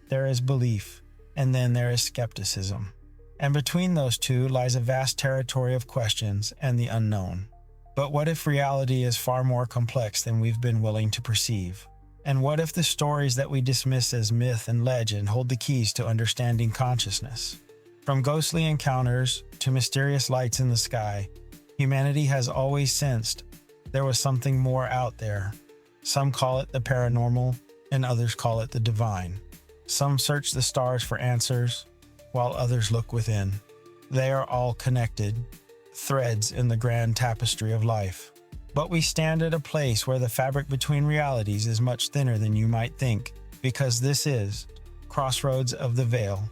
there is belief, and then there is skepticism. And between those two lies a vast territory of questions and the unknown. But what if reality is far more complex than we've been willing to perceive? And what if the stories that we dismiss as myth and legend hold the keys to understanding consciousness? From ghostly encounters to mysterious lights in the sky, humanity has always sensed there was something more out there. Some call it the paranormal, and others call it the divine. Some search the stars for answers, while others look within. They are all connected, threads in the grand tapestry of life. But we stand at a place where the fabric between realities is much thinner than you might think, because this is Crossroads of the Veil.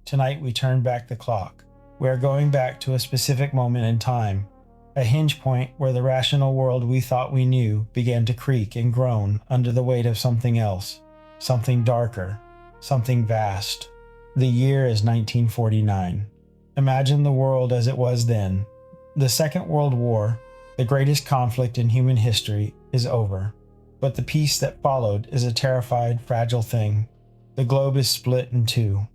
Tonight we turn back the clock. We are going back to a specific moment in time, a hinge point where the rational world we thought we knew began to creak and groan under the weight of something else, something darker, something vast. The year is 1949. Imagine the world as it was then. The Second World War, the greatest conflict in human history, is over. But the peace that followed is a terrified, fragile thing. The globe is split in two.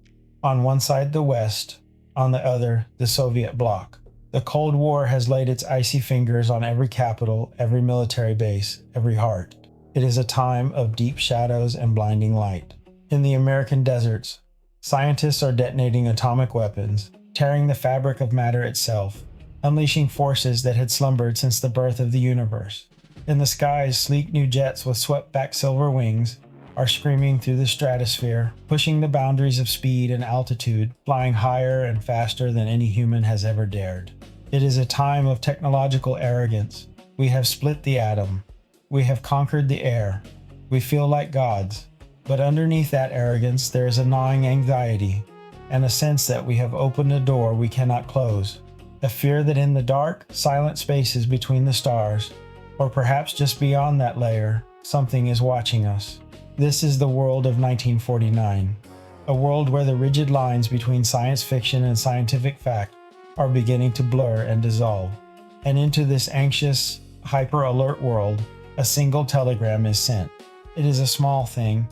On one side the West, on the other the Soviet bloc. The Cold War has laid its icy fingers on every capital, every military base, every heart. It is a time of deep shadows and blinding light. In the American deserts, scientists are detonating atomic weapons, tearing the fabric of matter itself, unleashing forces that had slumbered since the birth of the universe. In the skies, sleek new jets with swept-back silver wings are screaming through the stratosphere, pushing the boundaries of speed and altitude, flying higher and faster than any human has ever dared. It is a time of technological arrogance. We have split the atom. We have conquered the air. We feel like gods. But underneath that arrogance, there is a gnawing anxiety and a sense that we have opened a door we cannot close. A fear that in the dark, silent spaces between the stars, or perhaps just beyond that layer, something is watching us. This is the world of 1949, a world where the rigid lines between science fiction and scientific fact are beginning to blur and dissolve. And into this anxious, hyper-alert world, a single telegram is sent. It is a small thing,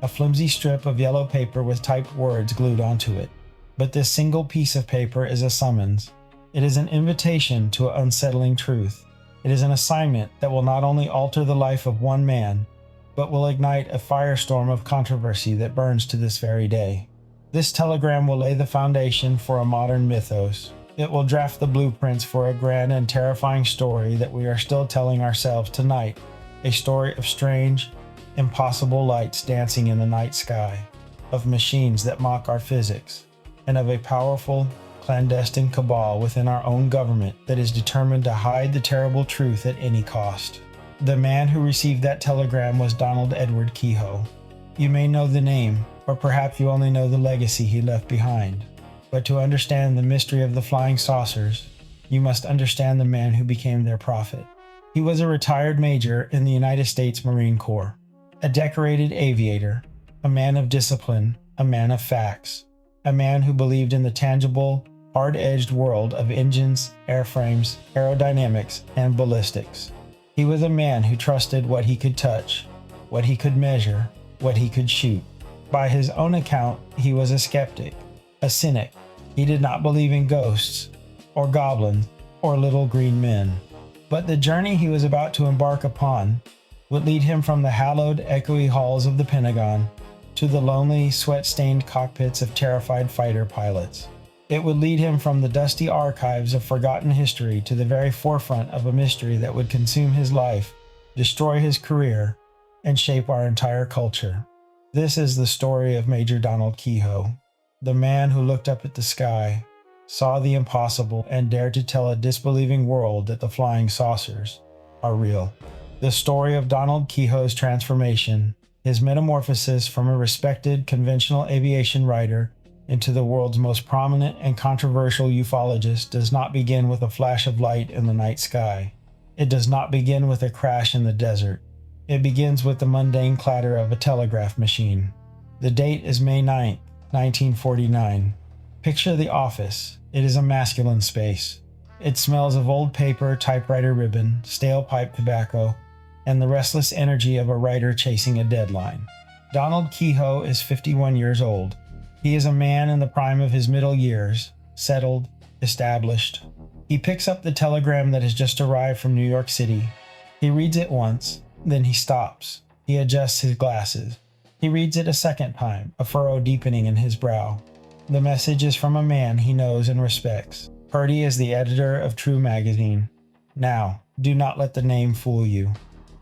a flimsy strip of yellow paper with typed words glued onto it. But this single piece of paper is a summons. It is an invitation to an unsettling truth. It is an assignment that will not only alter the life of one man, but will ignite a firestorm of controversy that burns to this very day. This telegram will lay the foundation for a modern mythos. It will draft the blueprints for a grand and terrifying story that we are still telling ourselves tonight, a story of strange, impossible lights dancing in the night sky, of machines that mock our physics, and of a powerful, clandestine cabal within our own government that is determined to hide the terrible truth at any cost. The man who received that telegram was Donald Edward Keyhoe. You may know the name, or perhaps you only know the legacy he left behind. But to understand the mystery of the flying saucers, you must understand the man who became their prophet. He was a retired major in the United States Marine Corps, a decorated aviator, a man of discipline, a man of facts, a man who believed in the tangible, hard-edged world of engines, airframes, aerodynamics, and ballistics. He was a man who trusted what he could touch, what he could measure, what he could shoot. By his own account, he was a skeptic, a cynic. He did not believe in ghosts, or goblins, or little green men. But the journey he was about to embark upon would lead him from the hallowed, echoey halls of the Pentagon to the lonely, sweat-stained cockpits of terrified fighter pilots. It would lead him from the dusty archives of forgotten history to the very forefront of a mystery that would consume his life, destroy his career, and shape our entire culture. This is the story of Major Donald Keyhoe, the man who looked up at the sky, saw the impossible, and dared to tell a disbelieving world that the flying saucers are real. The story of Donald Keyhoe's transformation, his metamorphosis from a respected conventional aviation writer into the world's most prominent and controversial ufologist, does not begin with a flash of light in the night sky. It does not begin with a crash in the desert. It begins with the mundane clatter of a telegraph machine. The date is May 9th, 1949. Picture the office. It is a masculine space. It smells of old paper, typewriter ribbon, stale pipe tobacco, and the restless energy of a writer chasing a deadline. Donald Keyhoe is 51 years old. He is a man in the prime of his middle years, settled, established. He picks up the telegram that has just arrived from New York City. He reads it once, then he stops. He adjusts his glasses. He reads it a second time, a furrow deepening in his brow. The message is from a man he knows and respects. Purdy is the editor of True magazine. Now, do not let the name fool you.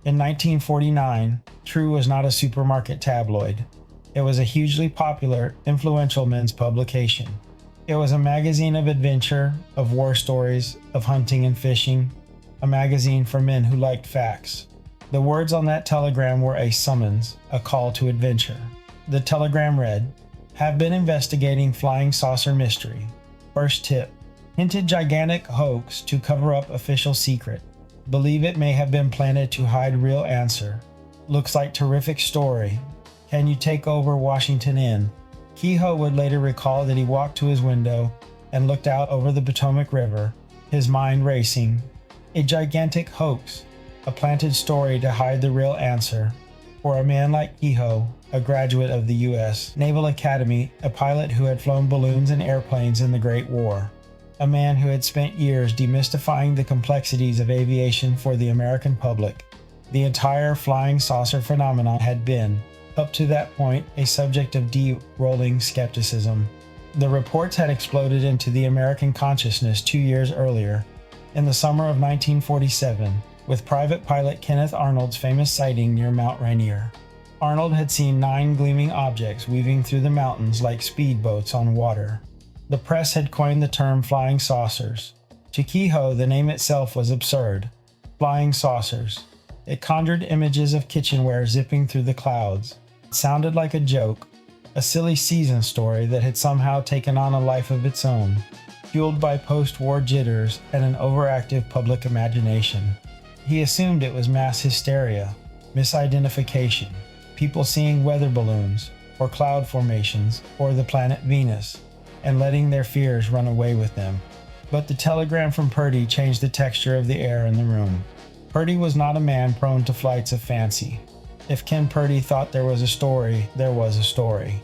In 1949, True was not a supermarket tabloid. It was a hugely popular, influential men's publication. It was a magazine of adventure, of war stories, of hunting and fishing, a magazine for men who liked facts. The words on that telegram were a summons, a call to adventure. The telegram read, "Have been investigating flying saucer mystery. First tip, hinted gigantic hoax to cover up official secret. Believe it may have been planted to hide real answer. Looks like terrific story. Can you take over Washington Inn?" Keyhoe would later recall that he walked to his window and looked out over the Potomac River, his mind racing. A gigantic hoax, a planted story to hide the real answer. For a man like Keyhoe, a graduate of the U.S. Naval Academy, a pilot who had flown balloons and airplanes in the Great War, a man who had spent years demystifying the complexities of aviation for the American public, the entire flying saucer phenomenon had been, up to that point, a subject of deep, rolling skepticism. The reports had exploded into the American consciousness 2 years earlier, in the summer of 1947, with private pilot Kenneth Arnold's famous sighting near Mount Rainier. Arnold had seen 9 gleaming objects weaving through the mountains like speedboats on water. The press had coined the term flying saucers. To Keyhoe, the name itself was absurd. Flying saucers. It conjured images of kitchenware zipping through the clouds. It sounded like a joke, a silly season story that had somehow taken on a life of its own, fueled by post-war jitters and an overactive public imagination. He assumed it was mass hysteria, misidentification, people seeing weather balloons, or cloud formations, or the planet Venus, and letting their fears run away with them. But the telegram from Purdy changed the texture of the air in the room. Purdy was not a man prone to flights of fancy. If Ken Purdy thought there was a story, there was a story.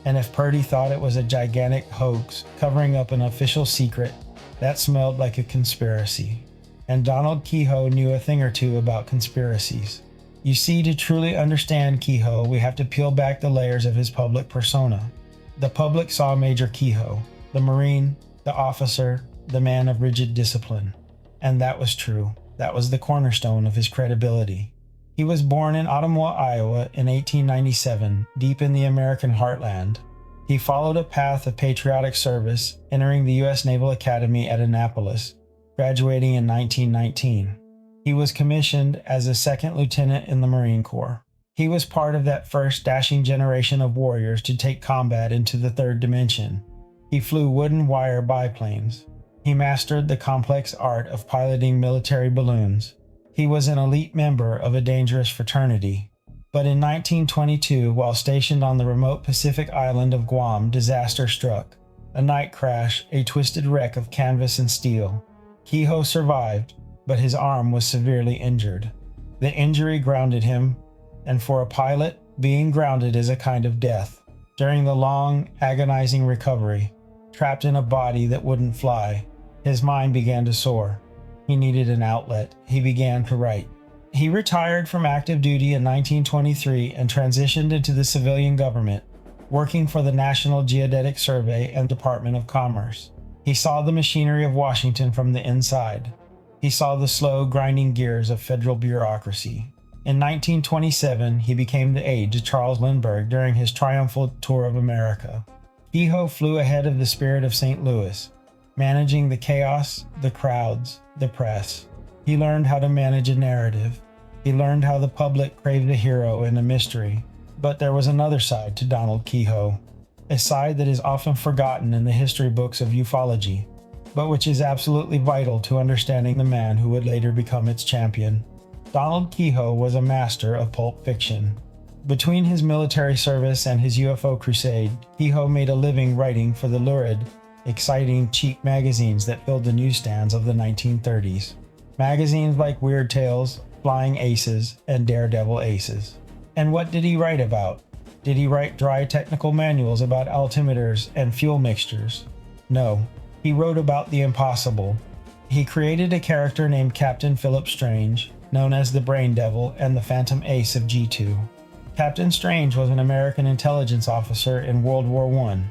And if Purdy thought it was a gigantic hoax covering up an official secret, that smelled like a conspiracy. And Donald Keyhoe knew a thing or two about conspiracies. You see, to truly understand Keyhoe, we have to peel back the layers of his public persona. The public saw Major Keyhoe, the Marine, the officer, the man of rigid discipline. And that was true. That was the cornerstone of his credibility. He was born in Ottumwa, Iowa in 1897, deep in the American heartland. He followed a path of patriotic service, entering the U.S. Naval Academy at Annapolis, graduating in 1919. He was commissioned as a second lieutenant in the Marine Corps. He was part of that first dashing generation of warriors to take combat into the third dimension. He flew wooden wire biplanes. He mastered the complex art of piloting military balloons. He was an elite member of a dangerous fraternity. But in 1922, while stationed on the remote Pacific island of Guam, disaster struck. A night crash, a twisted wreck of canvas and steel. Keyhoe survived, but his arm was severely injured. The injury grounded him, and for a pilot, being grounded is a kind of death. During the long, agonizing recovery, trapped in a body that wouldn't fly, his mind began to soar. He needed an outlet. He began to write. He retired from active duty in 1923 and transitioned into the civilian government, working for the National Geodetic Survey and Department of Commerce. He saw the machinery of Washington from the inside. He saw the slow, grinding gears of federal bureaucracy. In 1927, he became the aide to Charles Lindbergh during his triumphal tour of America. Keyhoe flew ahead of the Spirit of St. Louis, managing the chaos, the crowds, the press. He learned how to manage a narrative. He learned how the public craved a hero and a mystery. But there was another side to Donald Keyhoe, a side that is often forgotten in the history books of ufology, but which is absolutely vital to understanding the man who would later become its champion. Donald Keyhoe was a master of pulp fiction. Between his military service and his UFO crusade, Keyhoe made a living writing for the lurid, exciting, cheap magazines that filled the newsstands of the 1930s. Magazines like Weird Tales, Flying Aces, and Daredevil Aces. And what did he write about? Did he write dry technical manuals about altimeters and fuel mixtures? No, he wrote about the impossible. He created a character named Captain Philip Strange, known as the Brain Devil and the Phantom Ace of G2. Captain Strange was an American intelligence officer in World War I,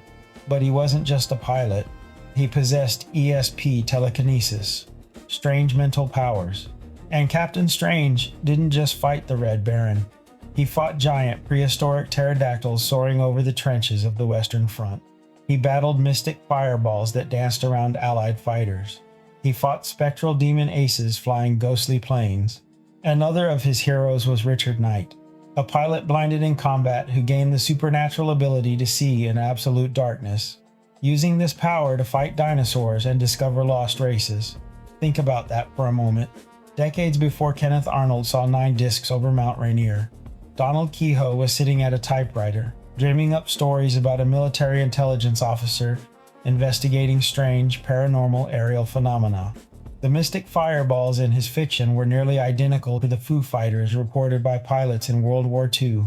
but he wasn't just a pilot. He possessed ESP telekinesis, strange mental powers. And Captain Strange didn't just fight the Red Baron. He fought giant prehistoric pterodactyls soaring over the trenches of the Western Front. He battled mystic fireballs that danced around Allied fighters. He fought spectral demon aces flying ghostly planes. Another of his heroes was Richard Knight, a pilot blinded in combat who gained the supernatural ability to see in absolute darkness, using this power to fight dinosaurs and discover lost races. Think about that for a moment. Decades before Kenneth Arnold saw 9 discs over Mount Rainier, Donald Keyhoe was sitting at a typewriter, dreaming up stories about a military intelligence officer investigating strange, paranormal aerial phenomena. The mystic fireballs in his fiction were nearly identical to the Foo Fighters reported by pilots in World War II,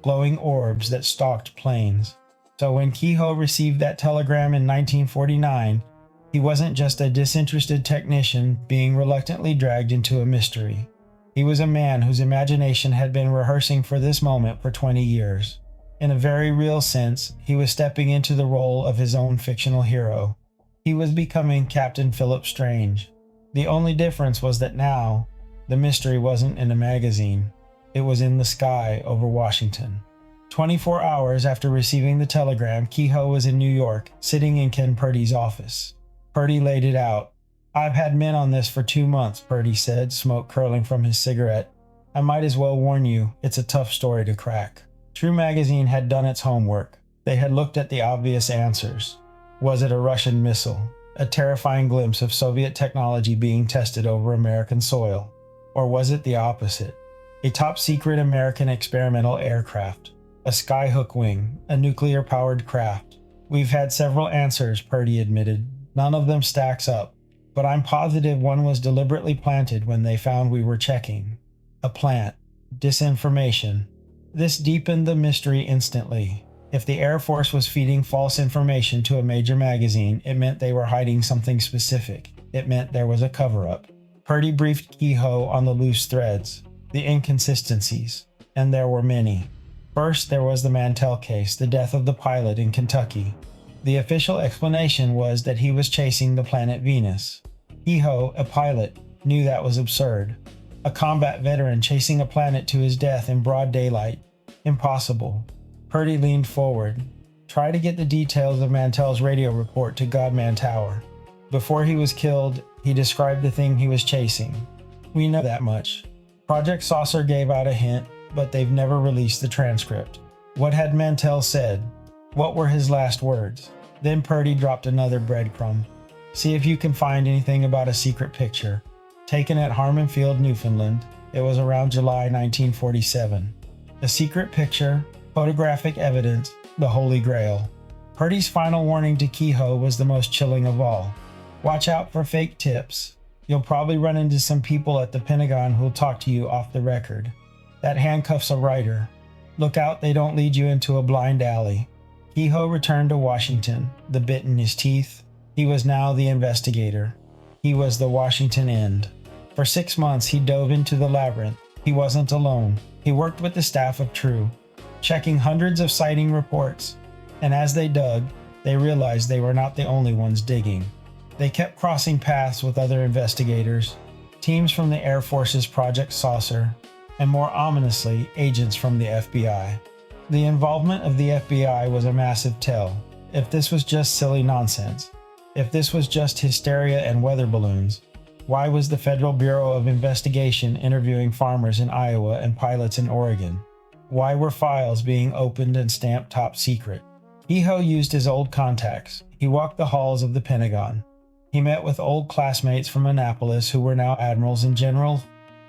glowing orbs that stalked planes. So when Keyhoe received that telegram in 1949, he wasn't just a disinterested technician being reluctantly dragged into a mystery. He was a man whose imagination had been rehearsing for this moment for 20 years. In a very real sense, he was stepping into the role of his own fictional hero. He was becoming Captain Philip Strange. The only difference was that now, the mystery wasn't in a magazine. It was in the sky over Washington. 24 hours after receiving the telegram, Keyhoe was in New York, sitting in Ken Purdy's office. Purdy laid it out. "I've had men on this for 2 months," Purdy said, smoke curling from his cigarette. "I might as well warn you, it's a tough story to crack." True Magazine had done its homework. They had looked at the obvious answers. Was it a Russian missile? A terrifying glimpse of Soviet technology being tested over American soil? Or was it the opposite? A top-secret American experimental aircraft, a skyhook wing, a nuclear-powered craft. "We've had several answers," Purdy admitted. "None of them stacks up. But I'm positive one was deliberately planted when they found we were checking. A plant. Disinformation." This deepened the mystery instantly. If the Air Force was feeding false information to a major magazine, it meant they were hiding something specific. It meant there was a cover-up. Purdy briefed Keyhoe on the loose threads, the inconsistencies, and there were many. First, there was the Mantell case, the death of the pilot in Kentucky. The official explanation was that he was chasing the planet Venus. Keyhoe, a pilot, knew that was absurd. A combat veteran chasing a planet to his death in broad daylight. Impossible. Purdy leaned forward. "Try to get the details of Mantell's radio report to Godman Tower. Before he was killed, he described the thing he was chasing. We know that much. Project Saucer gave out a hint, but they've never released the transcript. What had Mantell said? What were his last words?" Then Purdy dropped another breadcrumb. "See if you can find anything about a secret picture. Taken at Harmon Field, Newfoundland. It was around July 1947. A secret picture, photographic evidence, the Holy Grail." Purdy's final warning to Keyhoe was the most chilling of all. "Watch out for fake tips. You'll probably run into some people at the Pentagon who'll talk to you off the record. That handcuffs a writer. Look out they don't lead you into a blind alley." Keyhoe returned to Washington, the bit in his teeth. He was now the investigator. He was the Washington end. For 6 months he dove into the labyrinth. He wasn't alone. He worked with the staff of True, checking hundreds of sighting reports. And as they dug, they realized they were not the only ones digging. They kept crossing paths with other investigators, teams from the Air Force's Project Saucer, and more ominously, agents from the FBI. The involvement of the FBI was a massive tell. If this was just silly nonsense, if this was just hysteria and weather balloons, why was the Federal Bureau of Investigation interviewing farmers in Iowa and pilots in Oregon? Why were files being opened and stamped top secret? Keyhoe used his old contacts. He walked the halls of the Pentagon. He met with old classmates from Annapolis who were now admirals and generals.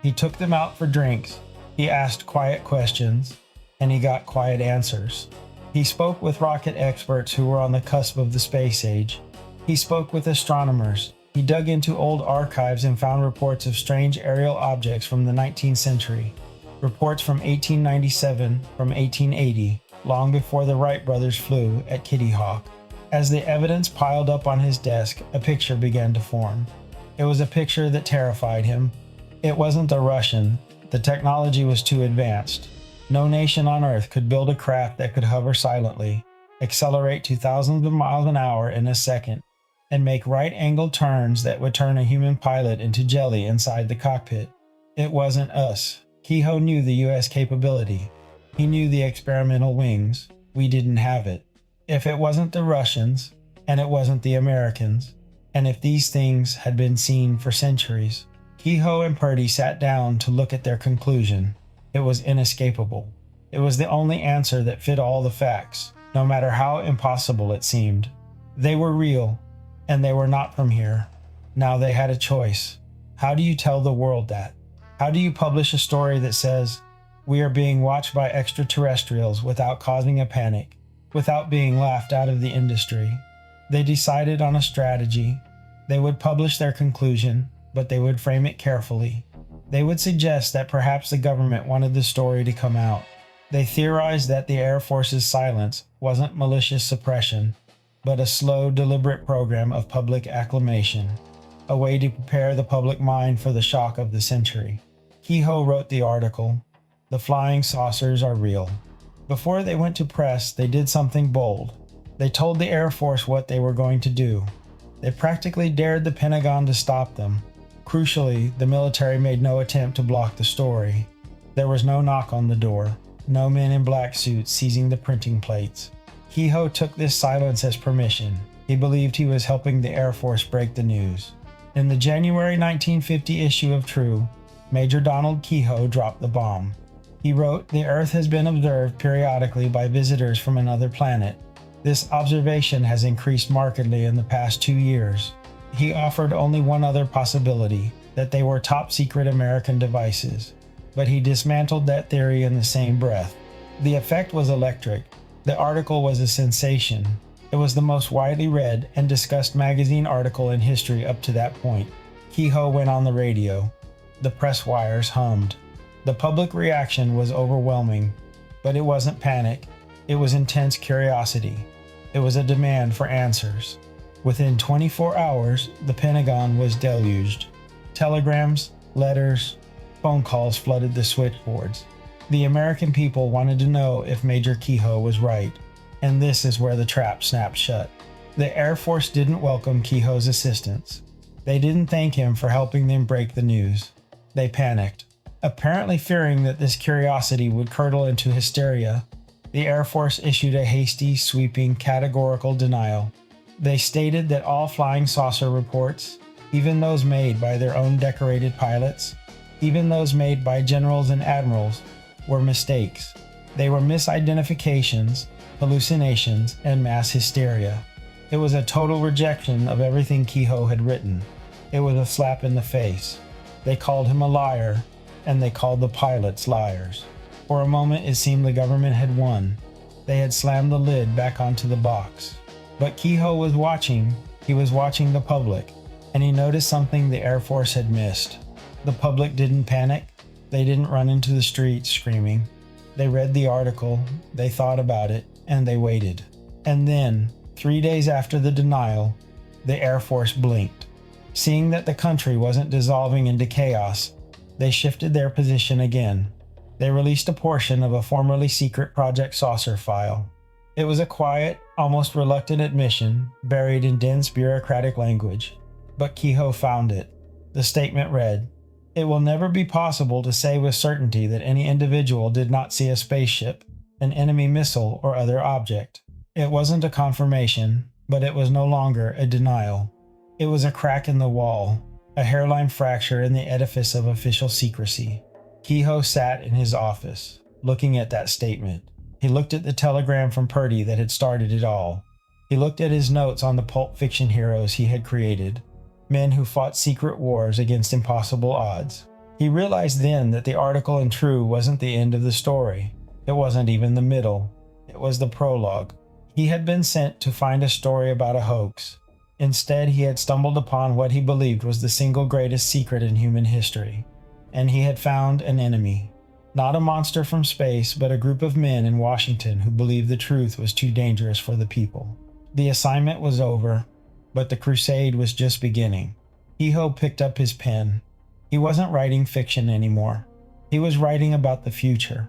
He took them out for drinks. He asked quiet questions. and he got quiet answers. He spoke with rocket experts who were on the cusp of the space age. He spoke with astronomers. He dug into old archives and found reports of strange aerial objects from the 19th century, reports from 1897, from 1880, long before the Wright brothers flew at Kitty Hawk. As the evidence piled up on his desk, a picture began to form. It was a picture that terrified him. It wasn't a Russian. The technology was too advanced. No nation on Earth could build a craft that could hover silently, accelerate to thousands of miles an hour in a second, and make right-angled turns that would turn a human pilot into jelly inside the cockpit. It wasn't us. Keyhoe knew the U.S. capability. He knew the experimental wings. We didn't have it. If it wasn't the Russians, and it wasn't the Americans, and if these things had been seen for centuries, Keyhoe and Purdy sat down to look at their conclusion. It was inescapable. It was the only answer that fit all the facts, no matter how impossible it seemed. They were real, and they were not from here. Now they had a choice. How do you tell the world that? How do you publish a story that says, we are being watched by extraterrestrials without causing a panic, without being laughed out of the industry? They decided on a strategy. They would publish their conclusion, but they would frame it carefully. They would suggest that perhaps the government wanted the story to come out. They theorized that the Air Force's silence wasn't malicious suppression, but a slow, deliberate program of public acclamation, a way to prepare the public mind for the shock of the century. Keyhoe wrote the article, "The Flying Saucers Are Real." Before they went to press, they did something bold. They told the Air Force what they were going to do. They practically dared the Pentagon to stop them. Crucially, the military made no attempt to block the story. There was no knock on the door, no men in black suits seizing the printing plates. Keyhoe took this silence as permission. He believed he was helping the Air Force break the news. In the January 1950 issue of True, Major Donald Keyhoe dropped the bomb. He wrote, "The Earth has been observed periodically by visitors from another planet. This observation has increased markedly in the past 2 years." He offered only one other possibility, that they were top-secret American devices, but he dismantled that theory in the same breath. The effect was electric. The article was a sensation. It was the most widely read and discussed magazine article in history up to that point. Keyhoe went on the radio. The press wires hummed. The public reaction was overwhelming, but it wasn't panic. It was intense curiosity. It was a demand for answers. Within 24 hours, the Pentagon was deluged. Telegrams, letters, phone calls flooded the switchboards. The American people wanted to know if Major Keyhoe was right, and this is where the trap snapped shut. The Air Force didn't welcome Keyhoe's assistance. They didn't thank him for helping them break the news. They panicked. Apparently fearing that this curiosity would curdle into hysteria, the Air Force issued a hasty, sweeping, categorical denial. They stated that all flying saucer reports, even those made by their own decorated pilots, even those made by generals and admirals, were mistakes. They were misidentifications, hallucinations, and mass hysteria. It was a total rejection of everything Keyhoe had written. It was a slap in the face. They called him a liar, and they called the pilots liars. For a moment it seemed the government had won. They had slammed the lid back onto the box. But Keyhoe was watching. He was watching the public, and he noticed something the Air Force had missed. The public didn't panic. They didn't run into the streets screaming. They read the article, they thought about it, and they waited. And then, 3 days after the denial, the Air Force blinked. Seeing that the country wasn't dissolving into chaos, they shifted their position again. They released a portion of a formerly secret Project Saucer file. It was a quiet, almost reluctant admission, buried in dense bureaucratic language. But Keyhoe found it. The statement read, "It will never be possible to say with certainty that any individual did not see a spaceship, an enemy missile, or other object." It wasn't a confirmation, but it was no longer a denial. It was a crack in the wall, a hairline fracture in the edifice of official secrecy. Keyhoe sat in his office, looking at that statement. He looked at the telegram from Purdy that had started it all. He looked at his notes on the pulp fiction heroes he had created, men who fought secret wars against impossible odds. He realized then that the article in True wasn't the end of the story. It wasn't even the middle. It was the prologue. He had been sent to find a story about a hoax. Instead, he had stumbled upon what he believed was the single greatest secret in human history. And he had found an enemy. Not a monster from space, but a group of men in Washington who believed the truth was too dangerous for the people. The assignment was over, but the crusade was just beginning. Keyhoe picked up his pen. He wasn't writing fiction anymore. He was writing about the future.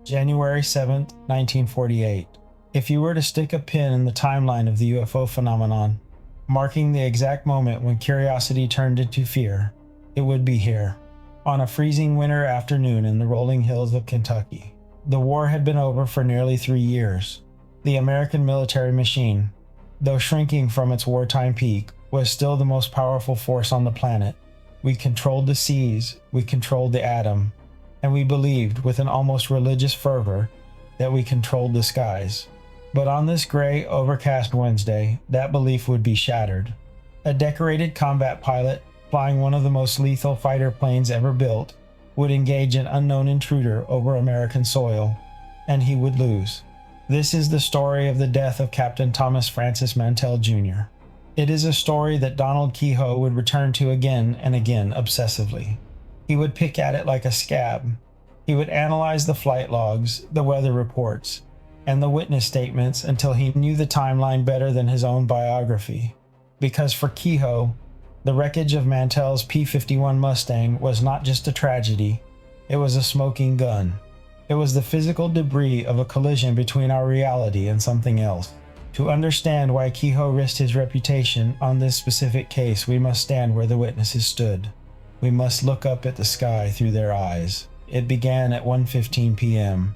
January 7th, 1948. If you were to stick a pin in the timeline of the UFO phenomenon, marking the exact moment when curiosity turned into fear, it would be here, on a freezing winter afternoon in the rolling hills of Kentucky. The war had been over for nearly 3 years. The American military machine, though shrinking from its wartime peak, was still the most powerful force on the planet. We controlled the seas, we controlled the atom, and we believed, with an almost religious fervor, that we controlled the skies. But on this gray, overcast Wednesday, that belief would be shattered. A decorated combat pilot, flying one of the most lethal fighter planes ever built, would engage an unknown intruder over American soil, and he would lose. This is the story of the death of Captain Thomas Francis Mantell, Jr. It is a story that Donald Keyhoe would return to again and again obsessively. He would pick at it like a scab. He would analyze the flight logs, the weather reports, and the witness statements until he knew the timeline better than his own biography. Because for Keyhoe, the wreckage of Mantell's P-51 Mustang was not just a tragedy, it was a smoking gun. It was the physical debris of a collision between our reality and something else. To understand why Keyhoe risked his reputation on this specific case, we must stand where the witnesses stood. We must look up at the sky through their eyes. It began at 1:15 p.m.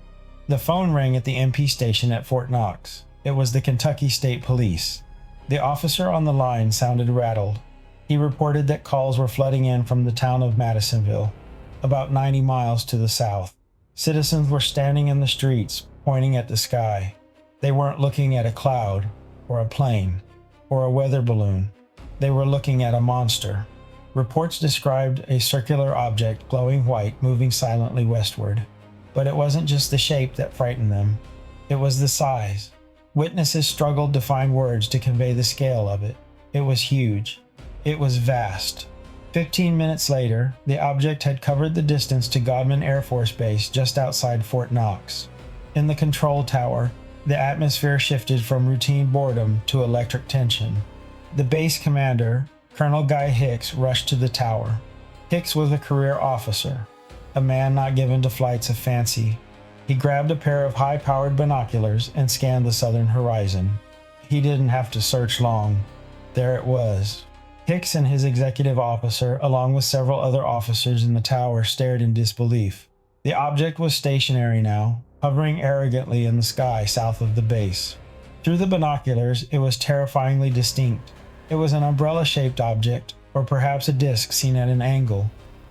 The phone rang at the MP station at Fort Knox. It was the Kentucky State Police. The officer on the line sounded rattled. He reported that calls were flooding in from the town of Madisonville, about 90 miles to the south. Citizens were standing in the streets, pointing at the sky. They weren't looking at a cloud, or a plane, or a weather balloon. They were looking at a monster. Reports described a circular object, glowing white, moving silently westward. But it wasn't just the shape that frightened them. It was the size. Witnesses struggled to find words to convey the scale of it. It was huge. It was vast. 15 minutes later, the object had covered the distance to Godman Air Force Base just outside Fort Knox. In the control tower, the atmosphere shifted from routine boredom to electric tension. The base commander, Colonel Guy Hicks, rushed to the tower. Hicks was a career officer, a man not given to flights of fancy. He grabbed a pair of high-powered binoculars and scanned the southern horizon. He didn't have to search long. There it was. Hicks and his executive officer, along with several other officers in the tower, stared in disbelief. The object was stationary now, hovering arrogantly in the sky south of the base. Through the binoculars, it was terrifyingly distinct. It was an umbrella-shaped object, or perhaps a disc seen at an angle.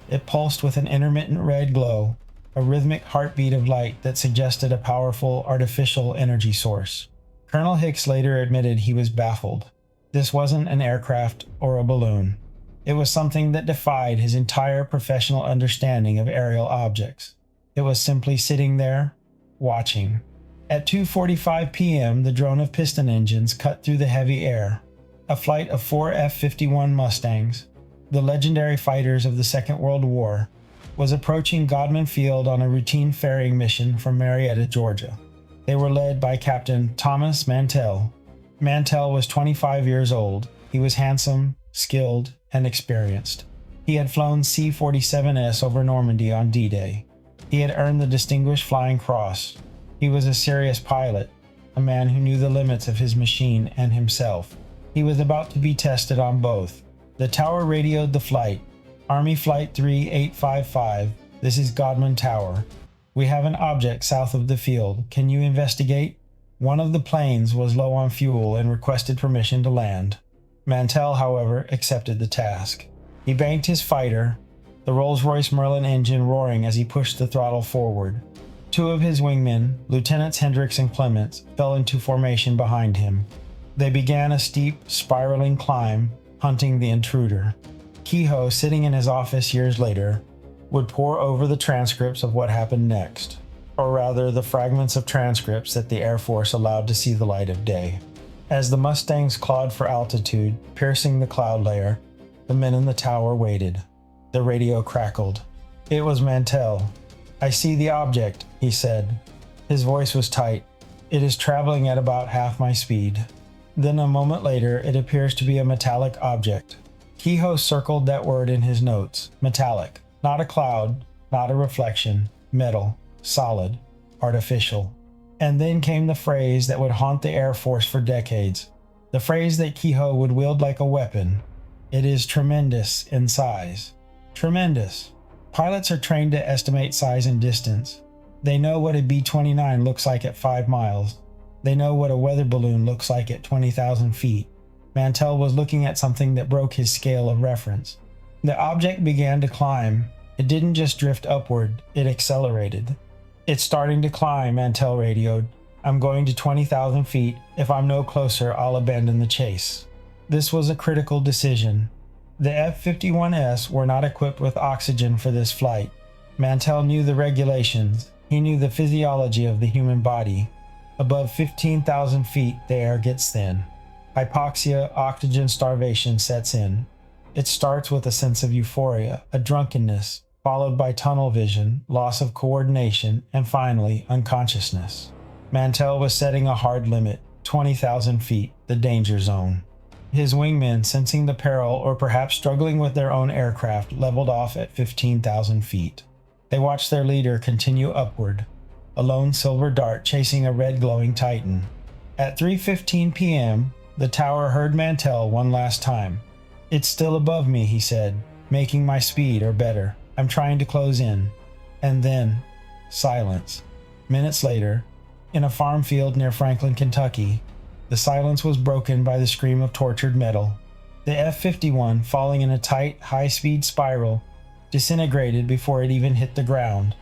It pulsed with an intermittent red glow, a rhythmic heartbeat of light that suggested a powerful artificial energy source. Colonel Hicks later admitted he was baffled. This wasn't an aircraft or a balloon. It was something that defied his entire professional understanding of aerial objects. It was simply sitting there, watching. At 2:45 p.m., the drone of piston engines cut through the heavy air. A flight of 4 F-51 Mustangs, the legendary fighters of the Second World War, was approaching Godman Field on a routine ferrying mission from Marietta, Georgia. They were led by Captain Thomas Mantell. Mantell was 25 years old. He was handsome, skilled, and experienced. He had flown C-47S over Normandy on D-Day. He had earned the Distinguished Flying Cross. He was a serious pilot, a man who knew the limits of his machine and himself. He was about to be tested on both. The tower radioed the flight. Army Flight 3855, this is Godman Tower. We have an object south of the field. Can you investigate? One of the planes was low on fuel and requested permission to land. Mantell, however, accepted the task. He banked his fighter, the Rolls-Royce Merlin engine roaring as he pushed the throttle forward. Two of his wingmen, Lieutenants Hendricks and Clements, fell into formation behind him. They began a steep, spiraling climb, hunting the intruder. Keyhoe, sitting in his office years later, would pore over the transcripts of what happened next. or rather the fragments of transcripts that the Air Force allowed to see the light of day. As the Mustangs clawed for altitude, piercing the cloud layer, the men in the tower waited. The radio crackled. It was Mantell. "I see the object," he said. His voice was tight. "It is traveling at about half my speed." Then a moment later, it appears to be a metallic object. Keyhoe circled that word in his notes. Metallic. Not a cloud, not a reflection. Metal. Solid. Artificial. And then came the phrase that would haunt the Air Force for decades. The phrase that Keyhoe would wield like a weapon. It is tremendous in size. Tremendous. Pilots are trained to estimate size and distance. They know what a B-29 looks like at 5 miles. They know what a weather balloon looks like at 20,000 feet. Mantell was looking at something that broke his scale of reference. The object began to climb. It didn't just drift upward, it accelerated. "It's starting to climb," Mantell radioed. "I'm going to 20,000 feet. If I'm no closer, I'll abandon the chase." This was a critical decision. The F-51s were not equipped with oxygen for this flight. Mantell knew the regulations. He knew the physiology of the human body. Above 15,000 feet, the air gets thin. Hypoxia, oxygen starvation sets in. It starts with a sense of euphoria, a drunkenness, followed by tunnel vision, loss of coordination, and finally, unconsciousness. Mantell was setting a hard limit, 20,000 feet, the danger zone. His wingmen, sensing the peril or perhaps struggling with their own aircraft, leveled off at 15,000 feet. They watched their leader continue upward, a lone silver dart chasing a red glowing Titan. At 3:15 p.m., the tower heard Mantell one last time. "It's still above me," he said, "making my speed or better. I'm trying to close in." And then, silence. Minutes later, in a farm field near Franklin, Kentucky, the silence was broken by the scream of tortured metal. The F-51, falling in a tight, high-speed spiral, disintegrated before it even hit the ground.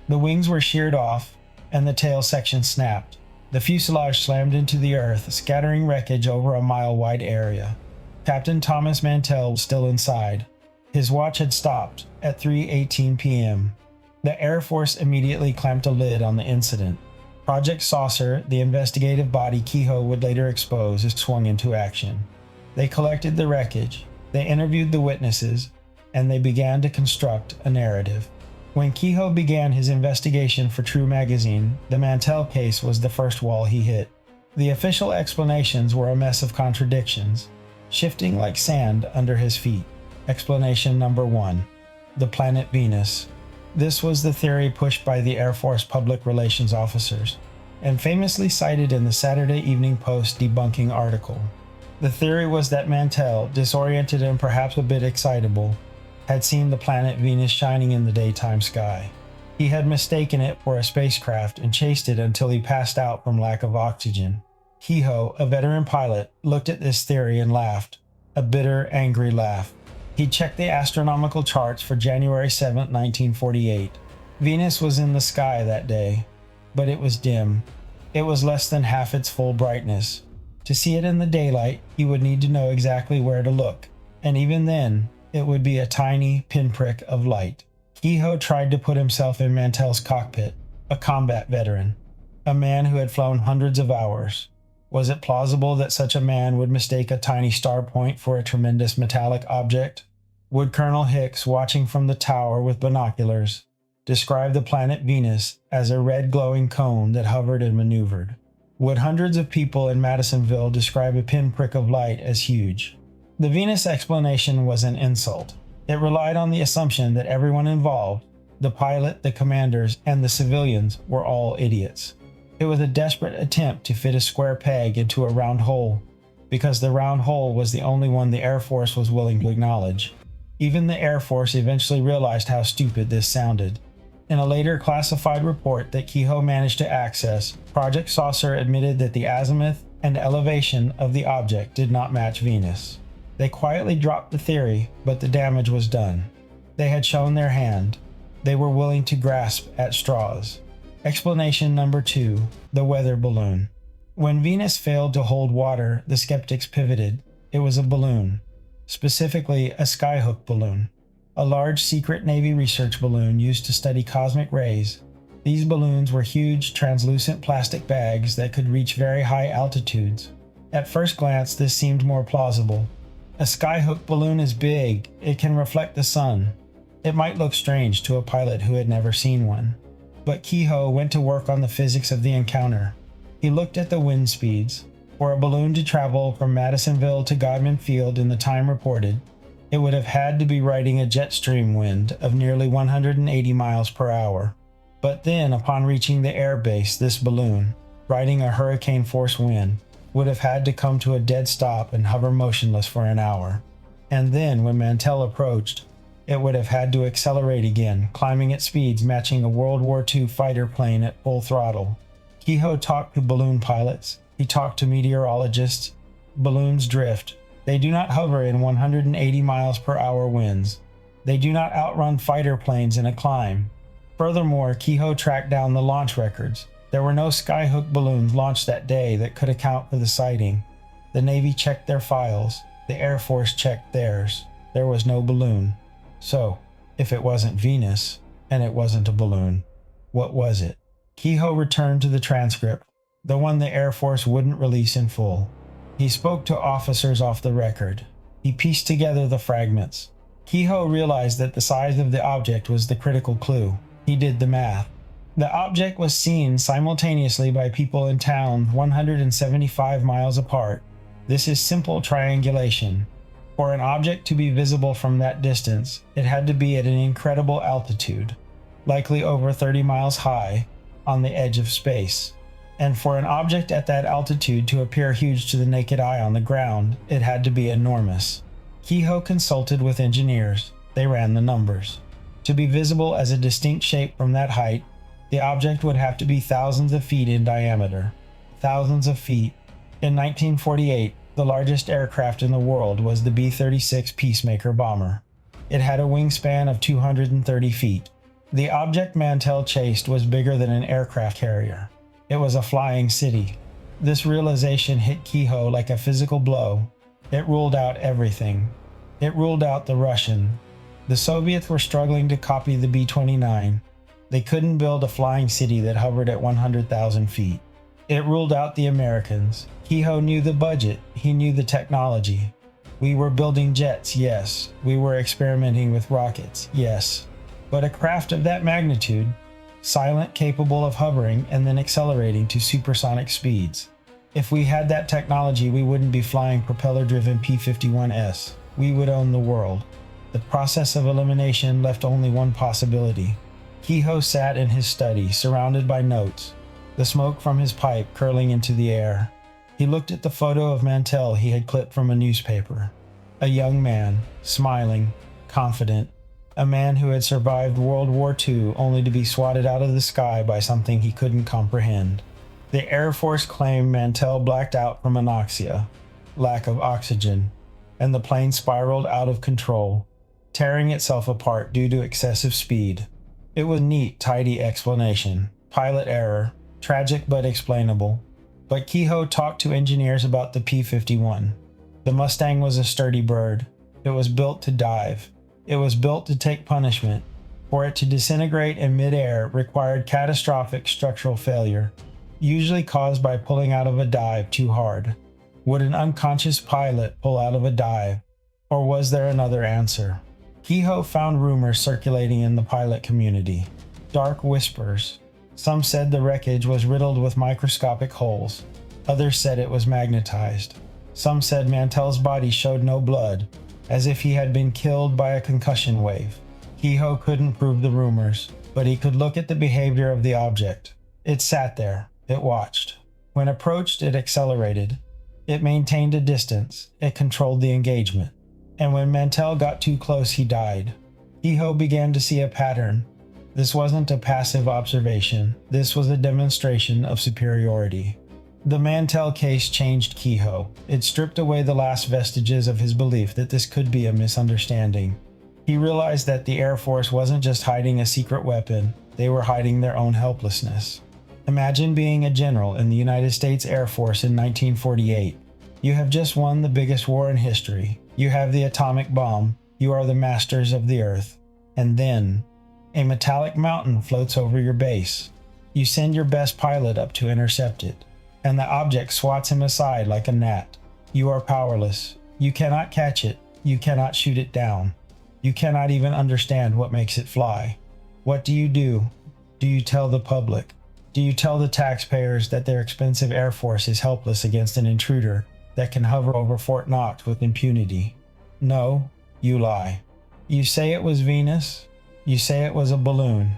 The wings were sheared off, and the tail section snapped. The fuselage slammed into the earth, scattering wreckage over a mile-wide area. Captain Thomas Mantell was still inside. His watch had stopped at 3:18 p.m. The Air Force immediately clamped a lid on the incident. Project Saucer, the investigative body Keyhoe would later expose, swung into action. They collected the wreckage, they interviewed the witnesses, and they began to construct a narrative. When Keyhoe began his investigation for True Magazine, the Mantell case was the first wall he hit. The official explanations were a mess of contradictions, shifting like sand under his feet. Explanation number 1. The planet Venus. This was the theory pushed by the Air Force public relations officers, and famously cited in the Saturday Evening Post debunking article. The theory was that Mantell, disoriented and perhaps a bit excitable, had seen the planet Venus shining in the daytime sky. He had mistaken it for a spacecraft and chased it until he passed out from lack of oxygen. Keyhoe, a veteran pilot, looked at this theory and laughed, a bitter, angry laugh. He checked the astronomical charts for January 7, 1948. Venus was in the sky that day, but it was dim. It was less than half its full brightness. To see it in the daylight, he would need to know exactly where to look, and even then, it would be a tiny pinprick of light. Keyhoe tried to put himself in Mantell's cockpit, a combat veteran, a man who had flown hundreds of hours. Was it plausible that such a man would mistake a tiny star point for a tremendous metallic object? Would Colonel Hicks, watching from the tower with binoculars, describe the planet Venus as a red glowing cone that hovered and maneuvered? Would hundreds of people in Madisonville describe a pinprick of light as huge? The Venus explanation was an insult. It relied on the assumption that everyone involved, the pilot, the commanders, and the civilians, were all idiots. It was a desperate attempt to fit a square peg into a round hole, because the round hole was the only one the Air Force was willing to acknowledge. Even the Air Force eventually realized how stupid this sounded. In a later classified report that Keyhoe managed to access, Project Saucer admitted that the azimuth and elevation of the object did not match Venus. They quietly dropped the theory, but the damage was done. They had shown their hand. They were willing to grasp at straws. Explanation number 2, the weather balloon. When Venus failed to hold water, the skeptics pivoted. It was a balloon, specifically a skyhook balloon, a large secret Navy research balloon used to study cosmic rays. These balloons were huge, translucent plastic bags that could reach very high altitudes. At first glance, this seemed more plausible. A skyhook balloon is big, it can reflect the sun. It might look strange to a pilot who had never seen one. But Keyhoe went to work on the physics of the encounter. He looked at the wind speeds. For a balloon to travel from Madisonville to Godman Field in the time reported, it would have had to be riding a jet stream wind of nearly 180 miles per hour. But then, upon reaching the air base, this balloon, riding a hurricane force wind, would have had to come to a dead stop and hover motionless for an hour. And then, when Mantell approached, it would have had to accelerate again, climbing at speeds matching a World War II fighter plane at full throttle. Keyhoe talked to balloon pilots. He talked to meteorologists. Balloons drift. They do not hover in 180 miles per hour winds. They do not outrun fighter planes in a climb. Furthermore, Keyhoe tracked down the launch records. There were no skyhook balloons launched that day that could account for the sighting. The Navy checked their files. The Air Force checked theirs. There was no balloon. So, if it wasn't Venus, and it wasn't a balloon, what was it? Keyhoe returned to the transcript, the one the Air Force wouldn't release in full. He spoke to officers off the record. He pieced together the fragments. Keyhoe realized that the size of the object was the critical clue. He did the math. The object was seen simultaneously by people in towns 175 miles apart. This is simple triangulation. For an object to be visible from that distance, it had to be at an incredible altitude, likely over 30 miles high, on the edge of space. And for an object at that altitude to appear huge to the naked eye on the ground, it had to be enormous. Keyhoe consulted with engineers. They ran the numbers. To be visible as a distinct shape from that height, the object would have to be thousands of feet in diameter. Thousands of feet. In 1948, the largest aircraft in the world was the B-36 Peacemaker bomber. It had a wingspan of 230 feet. The object Mantell chased was bigger than an aircraft carrier. It was a flying city. This realization hit Keyhoe like a physical blow. It ruled out everything. It ruled out the Russian. The Soviets were struggling to copy the B-29. They couldn't build a flying city that hovered at 100,000 feet. It ruled out the Americans. Keyhoe knew the budget. He knew the technology. We were building jets, yes. We were experimenting with rockets, yes. But a craft of that magnitude, silent, capable of hovering and then accelerating to supersonic speeds. If we had that technology, we wouldn't be flying propeller-driven P-51S. We would own the world. The process of elimination left only one possibility. Keyhoe sat in his study, surrounded by notes, the smoke from his pipe curling into the air. He looked at the photo of Mantell he had clipped from a newspaper. A young man, smiling, confident, a man who had survived World War II only to be swatted out of the sky by something he couldn't comprehend. The Air Force claimed Mantell blacked out from anoxia, lack of oxygen, and the plane spiraled out of control, tearing itself apart due to excessive speed. It was a neat, tidy explanation. Pilot error, tragic but explainable. But Keyhoe talked to engineers about the P-51. The Mustang was a sturdy bird. It was built to dive. It was built to take punishment. For it to disintegrate in midair required catastrophic structural failure, usually caused by pulling out of a dive too hard. Would an unconscious pilot pull out of a dive? Or was there another answer? Keyhoe found rumors circulating in the pilot community. Dark whispers. Some said the wreckage was riddled with microscopic holes. Others said it was magnetized. Some said Mantell's body showed no blood, as if he had been killed by a concussion wave. Keyhoe couldn't prove the rumors, but he could look at the behavior of the object. It sat there. It watched. When approached, it accelerated. It maintained a distance. It controlled the engagement. And when Mantell got too close, he died. Keyhoe began to see a pattern. This wasn't a passive observation. This was a demonstration of superiority. The Mantell case changed Keyhoe. It stripped away the last vestiges of his belief that this could be a misunderstanding. He realized that the Air Force wasn't just hiding a secret weapon, they were hiding their own helplessness. Imagine being a general in the United States Air Force in 1948. You have just won the biggest war in history. You have the atomic bomb. You are the masters of the earth. And then, a metallic mountain floats over your base. You send your best pilot up to intercept it, and the object swats him aside like a gnat. You are powerless. You cannot catch it. You cannot shoot it down. You cannot even understand what makes it fly. What do? Do you tell the public? Do you tell the taxpayers that their expensive Air Force is helpless against an intruder that can hover over Fort Knox with impunity? No, you lie. You say it was Venus. You say it was a balloon.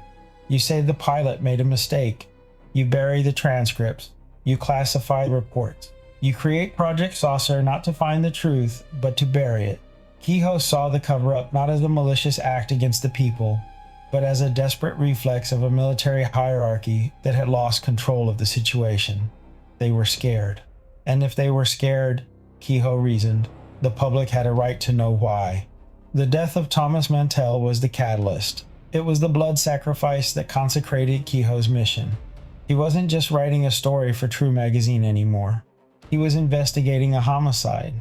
You say the pilot made a mistake. You bury the transcripts. You classify reports. You create Project Saucer not to find the truth, but to bury it. Keyhoe saw the cover-up not as a malicious act against the people, but as a desperate reflex of a military hierarchy that had lost control of the situation. They were scared. And if they were scared, Keyhoe reasoned, the public had a right to know why. The death of Thomas Mantell was the catalyst. It was the blood sacrifice that consecrated Keyhoe's mission. He wasn't just writing a story for True magazine anymore. He was investigating a homicide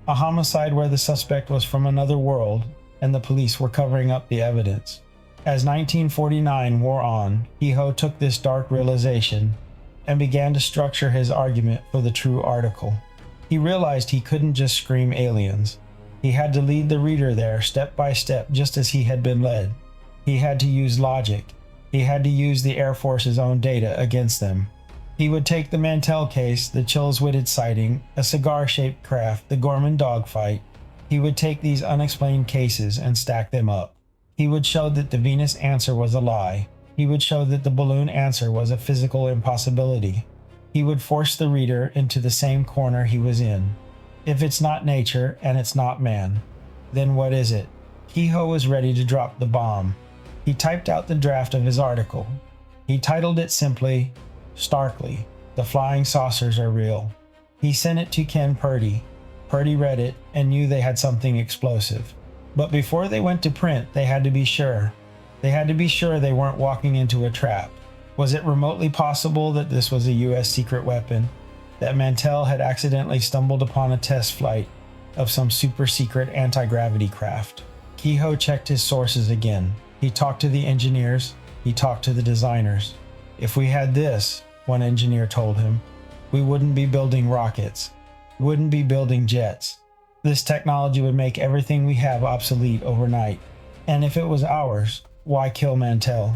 where the suspect was from another world and the police were covering up the evidence. As 1949 wore on, Keyhoe took this dark realization and began to structure his argument for the True article. He realized he couldn't just scream aliens. He had to lead the reader there step by step, just as he had been led. He had to use logic. He had to use the Air Force's own data against them. He would take the Mantell case, the Chills-Whitted sighting, a cigar-shaped craft, the Gorman dogfight. He would take these unexplained cases and stack them up. He would show that the Venus answer was a lie. He would show that the balloon answer was a physical impossibility. He would force the reader into the same corner he was in. If it's not nature and it's not man, then what is it? Keyhoe was ready to drop the bomb. He typed out the draft of his article. He titled it simply, starkly, "The Flying Saucers Are Real." He sent it to Ken Purdy. Purdy read it and knew they had something explosive. But before they went to print, they had to be sure. They had to be sure they weren't walking into a trap. Was it remotely possible that this was a U.S. secret weapon? That Mantell had accidentally stumbled upon a test flight of some super-secret anti-gravity craft? Keyhoe checked his sources again. He talked to the engineers. He talked to the designers. If we had this, one engineer told him, we wouldn't be building rockets. Wouldn't be building jets. This technology would make everything we have obsolete overnight. And if it was ours, why kill Mantell?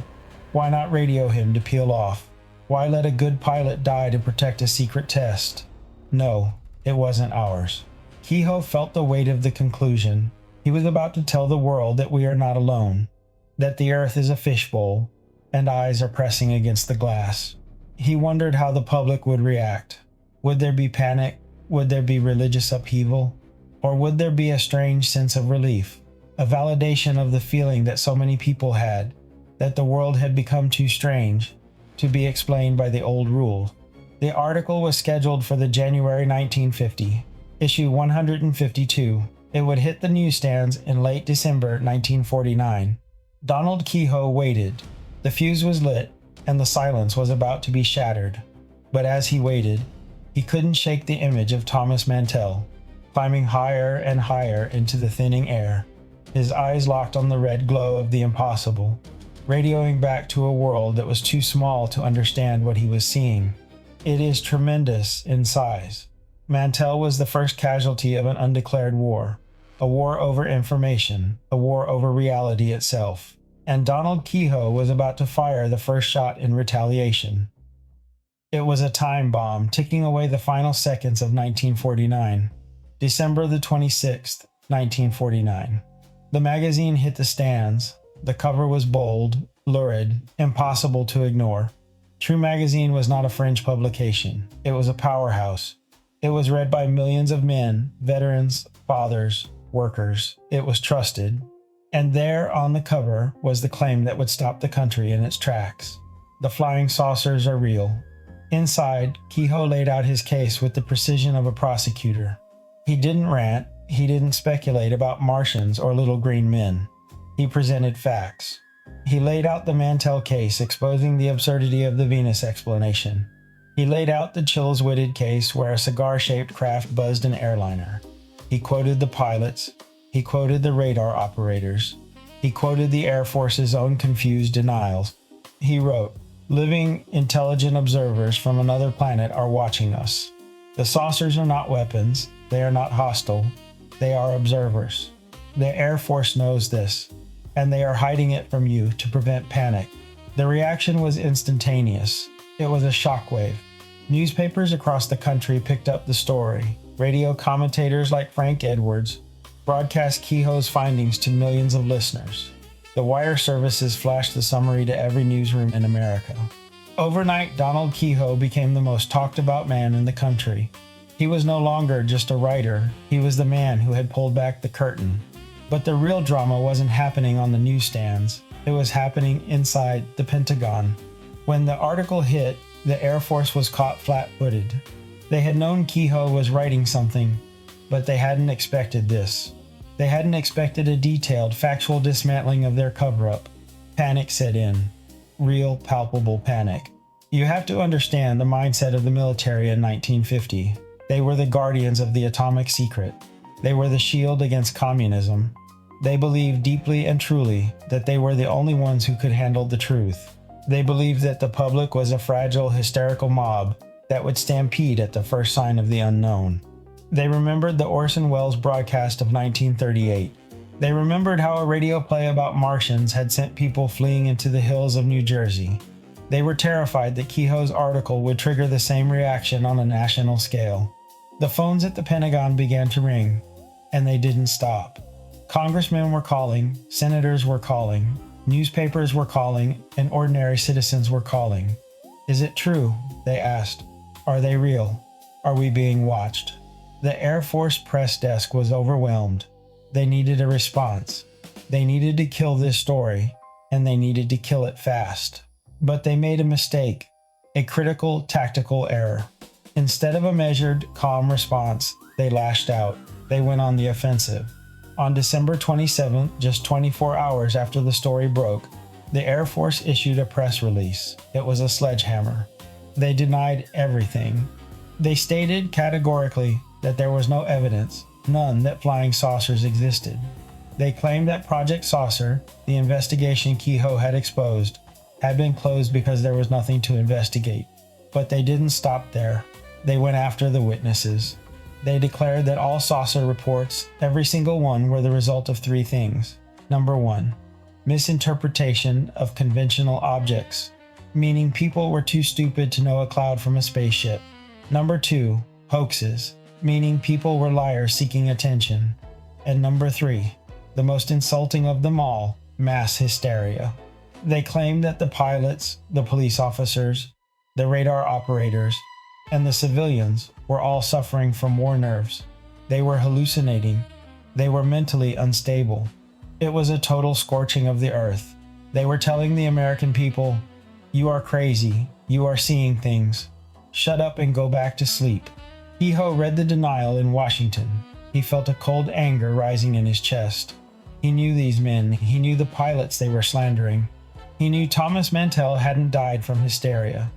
Why not radio him to peel off? Why let a good pilot die to protect a secret test? No, it wasn't ours. Keyhoe felt the weight of the conclusion. He was about to tell the world that we are not alone, that the earth is a fishbowl, and eyes are pressing against the glass. He wondered how the public would react. Would there be panic? Would there be religious upheaval? Or would there be a strange sense of relief, a validation of the feeling that so many people had, that the world had become too strange to be explained by the old rules? The article was scheduled for the January 1950, issue 152. It would hit the newsstands in late December 1949. Donald Keyhoe waited. The fuse was lit, and the silence was about to be shattered. But as he waited, he couldn't shake the image of Thomas Mantell, climbing higher and higher into the thinning air, his eyes locked on the red glow of the impossible, radioing back to a world that was too small to understand what he was seeing. It is tremendous in size. Mantell was the first casualty of an undeclared war, a war over information, a war over reality itself. And Donald Keyhoe was about to fire the first shot in retaliation. It was a time bomb ticking away the final seconds of 1949. December the 26th, 1949. The magazine hit the stands. The cover was bold, lurid, impossible to ignore. True magazine was not a fringe publication. It was a powerhouse. It was read by millions of men, veterans, fathers, workers. It was trusted. And there on the cover was the claim that would stop the country in its tracks. The flying saucers are real. Inside, Keyhoe laid out his case with the precision of a prosecutor. He didn't rant. He didn't speculate about Martians or little green men. He presented facts. He laid out the Mantell case, exposing the absurdity of the Venus explanation. He laid out the Chills-Whitted case where a cigar-shaped craft buzzed an airliner. He quoted the pilots. He quoted the radar operators. He quoted the Air Force's own confused denials. He wrote, Living, intelligent observers from another planet are watching us. The saucers are not weapons, they are not hostile, they are observers. The Air Force knows this, and they are hiding it from you to prevent panic. The reaction was instantaneous. It was a shockwave. Newspapers across the country picked up the story. Radio commentators like Frank Edwards broadcast Keyhoe's findings to millions of listeners. The wire services flashed the summary to every newsroom in America. Overnight, Donald Keyhoe became the most talked about man in the country. He was no longer just a writer, he was the man who had pulled back the curtain. But the real drama wasn't happening on the newsstands, it was happening inside the Pentagon. When the article hit, the Air Force was caught flat-footed. They had known Keyhoe was writing something, but they hadn't expected this. They hadn't expected a detailed, factual dismantling of their cover-up. Panic set in. Real, palpable panic. You have to understand the mindset of the military in 1950. They were the guardians of the atomic secret. They were the shield against communism. They believed deeply and truly that they were the only ones who could handle the truth. They believed that the public was a fragile, hysterical mob that would stampede at the first sign of the unknown. They remembered the Orson Welles broadcast of 1938. They remembered how a radio play about Martians had sent people fleeing into the hills of New Jersey. They were terrified that Keyhoe's article would trigger the same reaction on a national scale. The phones at the Pentagon began to ring, and they didn't stop. Congressmen were calling, senators were calling, newspapers were calling, and ordinary citizens were calling. Is it true? They asked. Are they real? Are we being watched? The Air Force press desk was overwhelmed. They needed a response. They needed to kill this story, and they needed to kill it fast. But they made a mistake, a critical tactical error. Instead of a measured, calm response, they lashed out. They went on the offensive. On December 27th, just 24 hours after the story broke, the Air Force issued a press release. It was a sledgehammer. They denied everything. They stated categorically that there was no evidence, none, that flying saucers existed. They claimed that Project Saucer, the investigation Keyhoe had exposed, had been closed because there was nothing to investigate. But they didn't stop there. They went after the witnesses. They declared that all saucer reports, every single one, were the result of three things. Number one, misinterpretation of conventional objects, meaning people were too stupid to know a cloud from a spaceship. Number two, hoaxes, meaning people were liars seeking attention. And number three, the most insulting of them all, mass hysteria. They claimed that the pilots, the police officers, the radar operators, and the civilians were all suffering from war nerves. They were hallucinating. They were mentally unstable. It was a total scorching of the earth. They were telling the American people, "You are crazy. You are seeing things. Shut up and go back to sleep." Keyhoe read the denial in Washington. He felt a cold anger rising in his chest. He knew these men. He knew the pilots they were slandering. He knew Thomas Mantell hadn't died from hysteria.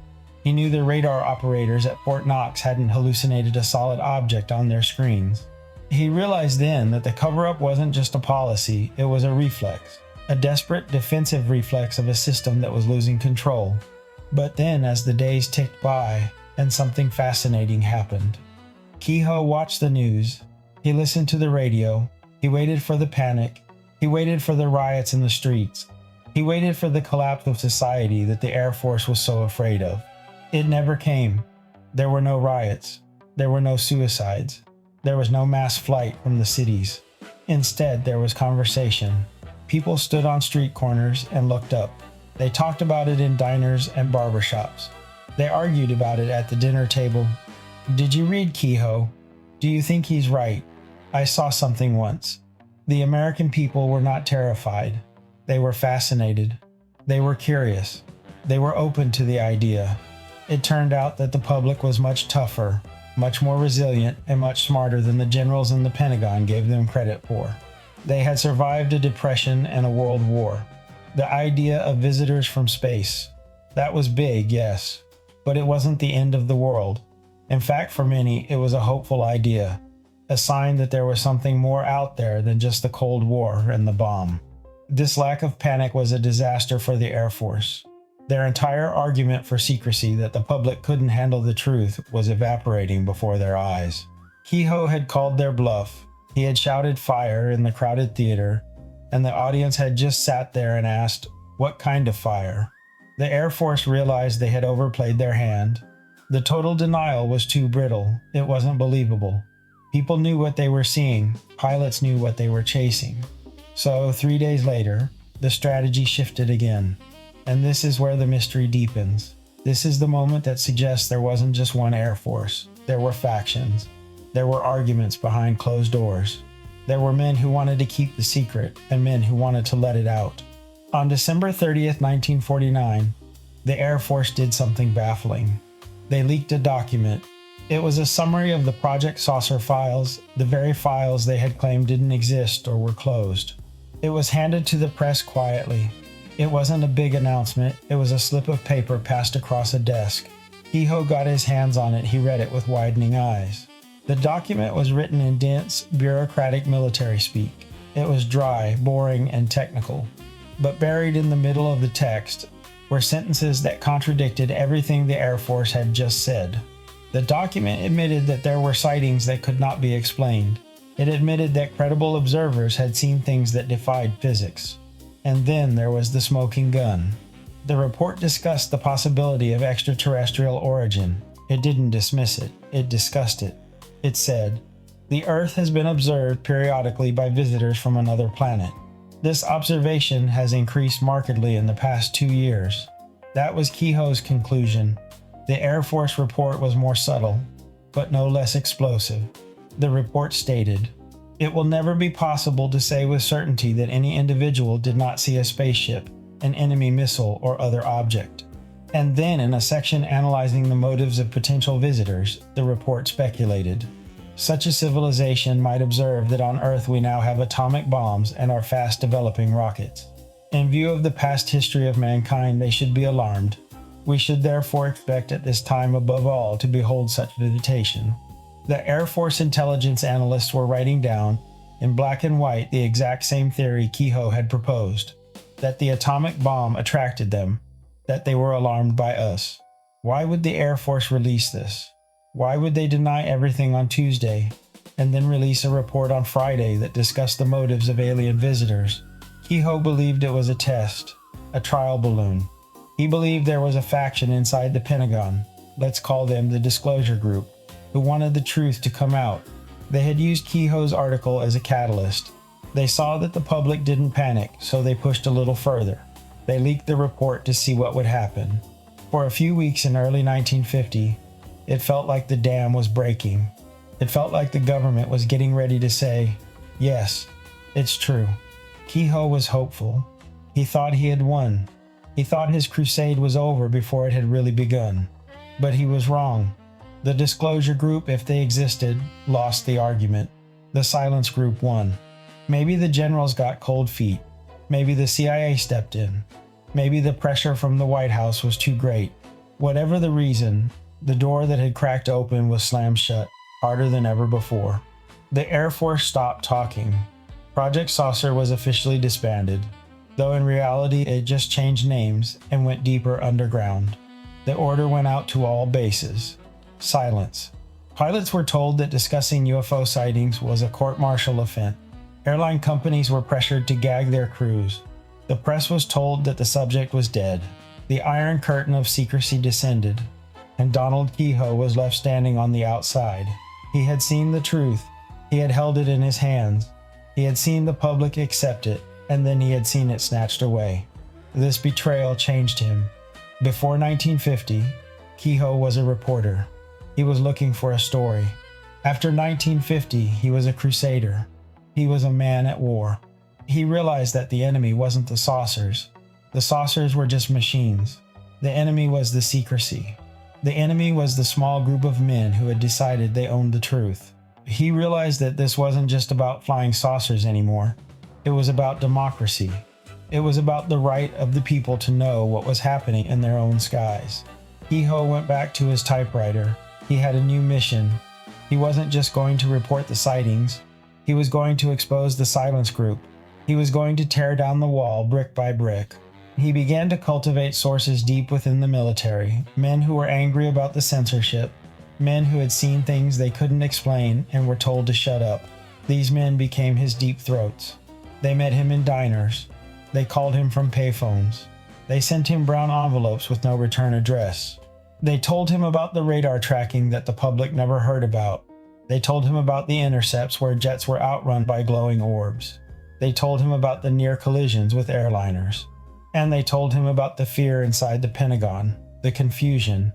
He knew the radar operators at Fort Knox hadn't hallucinated a solid object on their screens. He realized then that the cover-up wasn't just a policy, it was a reflex, a desperate defensive reflex of a system that was losing control. But then, as the days ticked by, and something fascinating happened. Keyhoe watched the news. He listened to the radio. He waited for the panic. He waited for the riots in the streets. He waited for the collapse of society that the Air Force was so afraid of. It never came. There were no riots. There were no suicides. There was no mass flight from the cities. Instead, there was conversation. People stood on street corners and looked up. They talked about it in diners and barbershops. They argued about it at the dinner table. Did you read Keyhoe? Do you think he's right? I saw something once. The American people were not terrified. They were fascinated. They were curious. They were open to the idea. It turned out that the public was much tougher, much more resilient, and much smarter than the generals in the Pentagon gave them credit for. They had survived a depression and a world war. The idea of visitors from space. That was big, yes, but it wasn't the end of the world. In fact, for many, it was a hopeful idea, a sign that there was something more out there than just the Cold War and the bomb. This lack of panic was a disaster for the Air Force. Their entire argument for secrecy that the public couldn't handle the truth was evaporating before their eyes. Keyhoe had called their bluff. He had shouted fire in the crowded theater, and the audience had just sat there and asked, "What kind of fire?" The Air Force realized they had overplayed their hand. The total denial was too brittle. It wasn't believable. People knew what they were seeing. Pilots knew what they were chasing. So, 3 days later, the strategy shifted again. And this is where the mystery deepens. This is the moment that suggests there wasn't just one Air Force. There were factions. There were arguments behind closed doors. There were men who wanted to keep the secret and men who wanted to let it out. On December 30th, 1949, the Air Force did something baffling. They leaked a document. It was a summary of the Project Saucer files, the very files they had claimed didn't exist or were closed. It was handed to the press quietly. It wasn't a big announcement. It was a slip of paper passed across a desk. Keyhoe got his hands on it. He read it with widening eyes. The document was written in dense, bureaucratic military speak. It was dry, boring, and technical. But buried in the middle of the text were sentences that contradicted everything the Air Force had just said. The document admitted that there were sightings that could not be explained. It admitted that credible observers had seen things that defied physics. And then there was the smoking gun. The report discussed the possibility of extraterrestrial origin. It didn't dismiss it. It discussed it. It said, "The Earth has been observed periodically by visitors from another planet. This observation has increased markedly in the past 2 years." That was Keyhoe's conclusion. The Air Force report was more subtle, but no less explosive. The report stated, "It will never be possible to say with certainty that any individual did not see a spaceship, an enemy missile, or other object." And then in a section analyzing the motives of potential visitors, the report speculated. Such a civilization might observe that on Earth we now have atomic bombs and are fast developing rockets. In view of the past history of mankind, they should be alarmed. We should therefore expect at this time above all to behold such visitation. The Air Force intelligence analysts were writing down, in black and white, the exact same theory Keyhoe had proposed, that the atomic bomb attracted them, that they were alarmed by us. Why would the Air Force release this? Why would they deny everything on Tuesday, and then release a report on Friday that discussed the motives of alien visitors? Keyhoe believed it was a test, a trial balloon. He believed there was a faction inside the Pentagon, let's call them the Disclosure Group, who wanted the truth to come out. They had used Keyhoe's article as a catalyst. They saw that the public didn't panic, so they pushed a little further. They leaked the report to see what would happen. For a few weeks in early 1950, it felt like the dam was breaking. It felt like the government was getting ready to say, "Yes, it's true." Keyhoe was hopeful. He thought he had won. He thought his crusade was over before it had really begun. But he was wrong. The Disclosure Group, if they existed, lost the argument. The Silence Group won. Maybe the generals got cold feet. Maybe the CIA stepped in. Maybe the pressure from the White House was too great. Whatever the reason, the door that had cracked open was slammed shut, harder than ever before. The Air Force stopped talking. Project Saucer was officially disbanded, though in reality it just changed names and went deeper underground. The order went out to all bases. Silence. Pilots were told that discussing UFO sightings was a court-martial offense. Airline companies were pressured to gag their crews. The press was told that the subject was dead. The iron curtain of secrecy descended, and Donald Keyhoe was left standing on the outside. He had seen the truth. He had held it in his hands. He had seen the public accept it, and then he had seen it snatched away. This betrayal changed him. Before 1950, Keyhoe was a reporter. He was looking for a story. After 1950, he was a crusader. He was a man at war. He realized that the enemy wasn't the saucers. The saucers were just machines. The enemy was the secrecy. The enemy was the small group of men who had decided they owned the truth. He realized that this wasn't just about flying saucers anymore. It was about democracy. It was about the right of the people to know what was happening in their own skies. Keyhoe went back to his typewriter. He had a new mission. He wasn't just going to report the sightings. He was going to expose the Silence Group. He was going to tear down the wall brick by brick. He began to cultivate sources deep within the military, men who were angry about the censorship, men who had seen things they couldn't explain and were told to shut up. These men became his deep throats. They met him in diners. They called him from payphones. They sent him brown envelopes with no return address. They told him about the radar tracking that the public never heard about. They told him about the intercepts where jets were outrun by glowing orbs. They told him about the near collisions with airliners. And they told him about the fear inside the Pentagon, the confusion,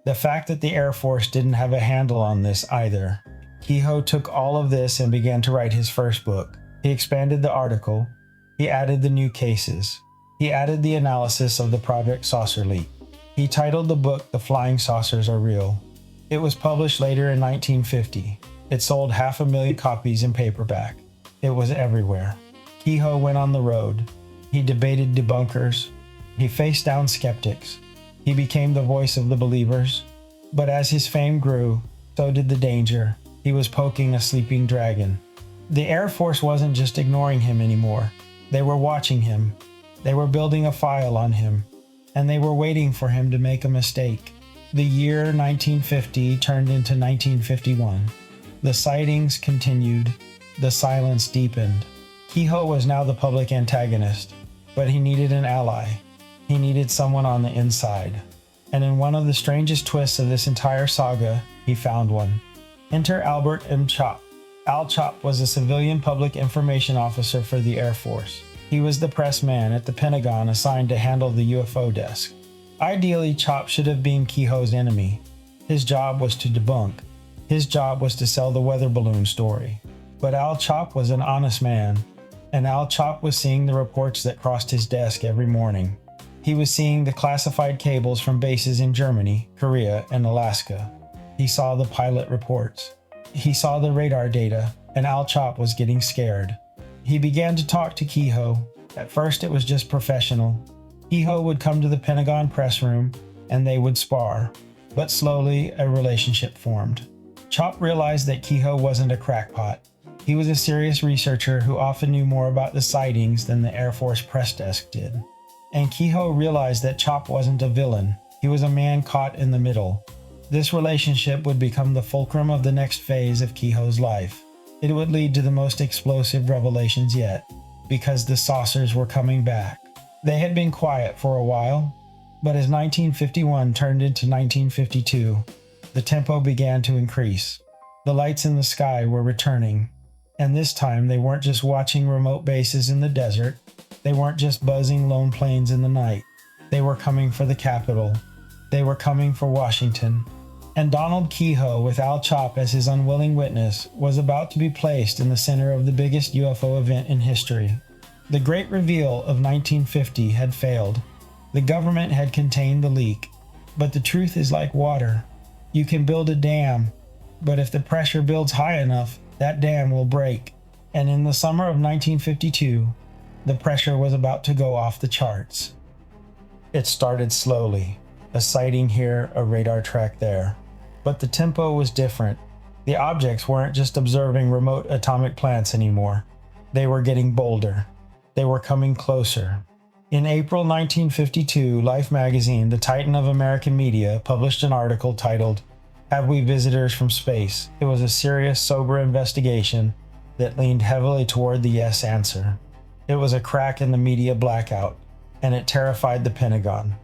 the fact that the Air Force didn't have a handle on this either. Keyhoe took all of this and began to write his first book. He expanded the article. He added the new cases. He added the analysis of the Project Saucer leak. He titled the book The Flying Saucers Are Real. It was published later in 1950. It sold 500,000 copies in paperback. It was everywhere. Keyhoe went on the road. He debated debunkers. He faced down skeptics. He became the voice of the believers. But as his fame grew, so did the danger. He was poking a sleeping dragon. The Air Force wasn't just ignoring him anymore. They were watching him. They were building a file on him. And they were waiting for him to make a mistake. The year 1950 turned into 1951. The sightings continued. The silence deepened. Keyhoe was now the public antagonist, but he needed an ally. He needed someone on the inside. And in one of the strangest twists of this entire saga, he found one. Enter Albert M. Chop. Al Chop was a civilian public information officer for the Air Force. He was the press man at the Pentagon assigned to handle the UFO desk. Ideally, Chop should have been Keyhoe's enemy. His job was to debunk. His job was to sell the weather balloon story. But Al Chop was an honest man, and Al Chop was seeing the reports that crossed his desk every morning. He was seeing the classified cables from bases in Germany, Korea, and Alaska. He saw the pilot reports. He saw the radar data, and Al Chop was getting scared. He began to talk to Keyhoe. At first it was just professional. Keyhoe would come to the Pentagon press room, and they would spar. But slowly, a relationship formed. Chop realized that Keyhoe wasn't a crackpot. He was a serious researcher who often knew more about the sightings than the Air Force press desk did. And Keyhoe realized that Chop wasn't a villain. He was a man caught in the middle. This relationship would become the fulcrum of the next phase of Keyhoe's life. It would lead to the most explosive revelations yet, because the saucers were coming back. They had been quiet for a while, but as 1951 turned into 1952, the tempo began to increase. The lights in the sky were returning, and this time they weren't just watching remote bases in the desert. They weren't just buzzing lone planes in the night. They were coming for the Capitol. They were coming for Washington. And Donald Keyhoe, with Al Chop as his unwilling witness, was about to be placed in the center of the biggest UFO event in history. The great reveal of 1950 had failed. The government had contained the leak. But the truth is like water. You can build a dam, but if the pressure builds high enough, that dam will break. And in the summer of 1952, the pressure was about to go off the charts. It started slowly. A sighting here, a radar track there. But the tempo was different. The objects weren't just observing remote atomic plants anymore. They were getting bolder. They were coming closer. In April 1952, Life magazine, the titan of American media, published an article titled, "Have We Visitors from Space?" It was a serious, sober investigation that leaned heavily toward the yes answer. It was a crack in the media blackout, and it terrified the Pentagon.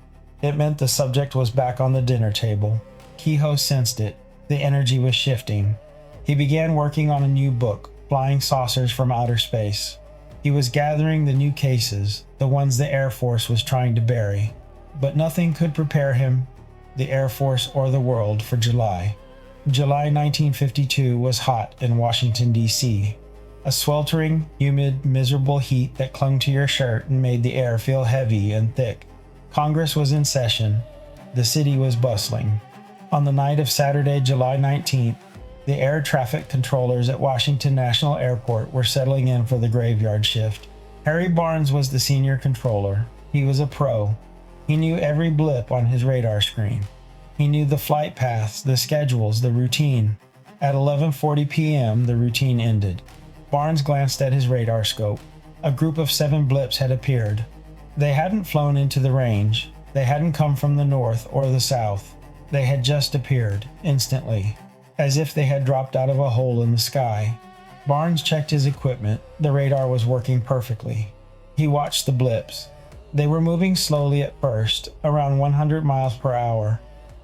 It meant the subject was back on the dinner table. Keyhoe sensed it. The energy was shifting. He began working on a new book, Flying Saucers from Outer Space. He was gathering the new cases, the ones the Air Force was trying to bury. But nothing could prepare him, the Air Force, or the world for July. July 1952 was hot in Washington, D.C. A sweltering, humid, miserable heat that clung to your shirt and made the air feel heavy and thick. Congress was in session. The city was bustling. On the night of Saturday, July 19th, the air traffic controllers at Washington National Airport were settling in for the graveyard shift. Harry Barnes was the senior controller. He was a pro. He knew every blip on his radar screen. He knew the flight paths, the schedules, the routine. At 11:40 p.m., the routine ended. Barnes glanced at his radar scope. A group of 7 blips had appeared. They hadn't flown into the range. They hadn't come from the north or the south. They had just appeared, instantly, as if they had dropped out of a hole in the sky. Barnes checked his equipment. The radar was working perfectly. He watched the blips. They were moving slowly at first, around 100 miles per hour,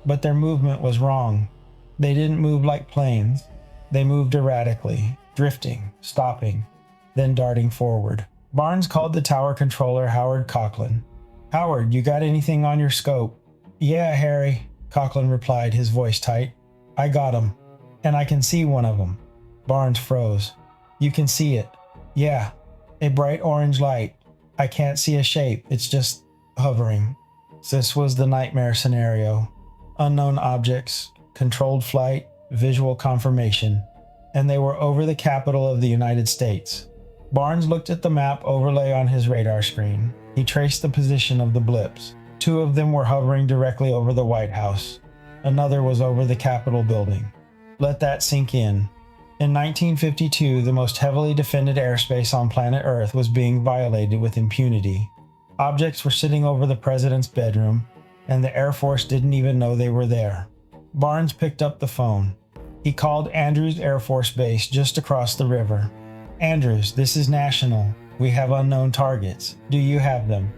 but their movement was wrong. They didn't move like planes. They moved erratically, drifting, stopping, then darting forward. Barnes called the tower controller, Howard Coughlin. "Howard, you got anything on your scope?" "Yeah, Harry," Coughlin replied, his voice tight. "I got 'em, and I can see one of 'em." Barnes froze. "You can see it?" "Yeah, a bright orange light. I can't see a shape, it's just hovering." This was the nightmare scenario. Unknown objects, controlled flight, visual confirmation, and they were over the capital of the United States. Barnes looked at the map overlay on his radar screen. He traced the position of the blips. 2 of them were hovering directly over the White House. Another was over the Capitol building. Let that sink in. In 1952, the most heavily defended airspace on planet Earth was being violated with impunity. Objects were sitting over the president's bedroom, and the Air Force didn't even know they were there. Barnes picked up the phone. He called Andrews Air Force Base just across the river. "Andrews, this is National. We have unknown targets. Do you have them?"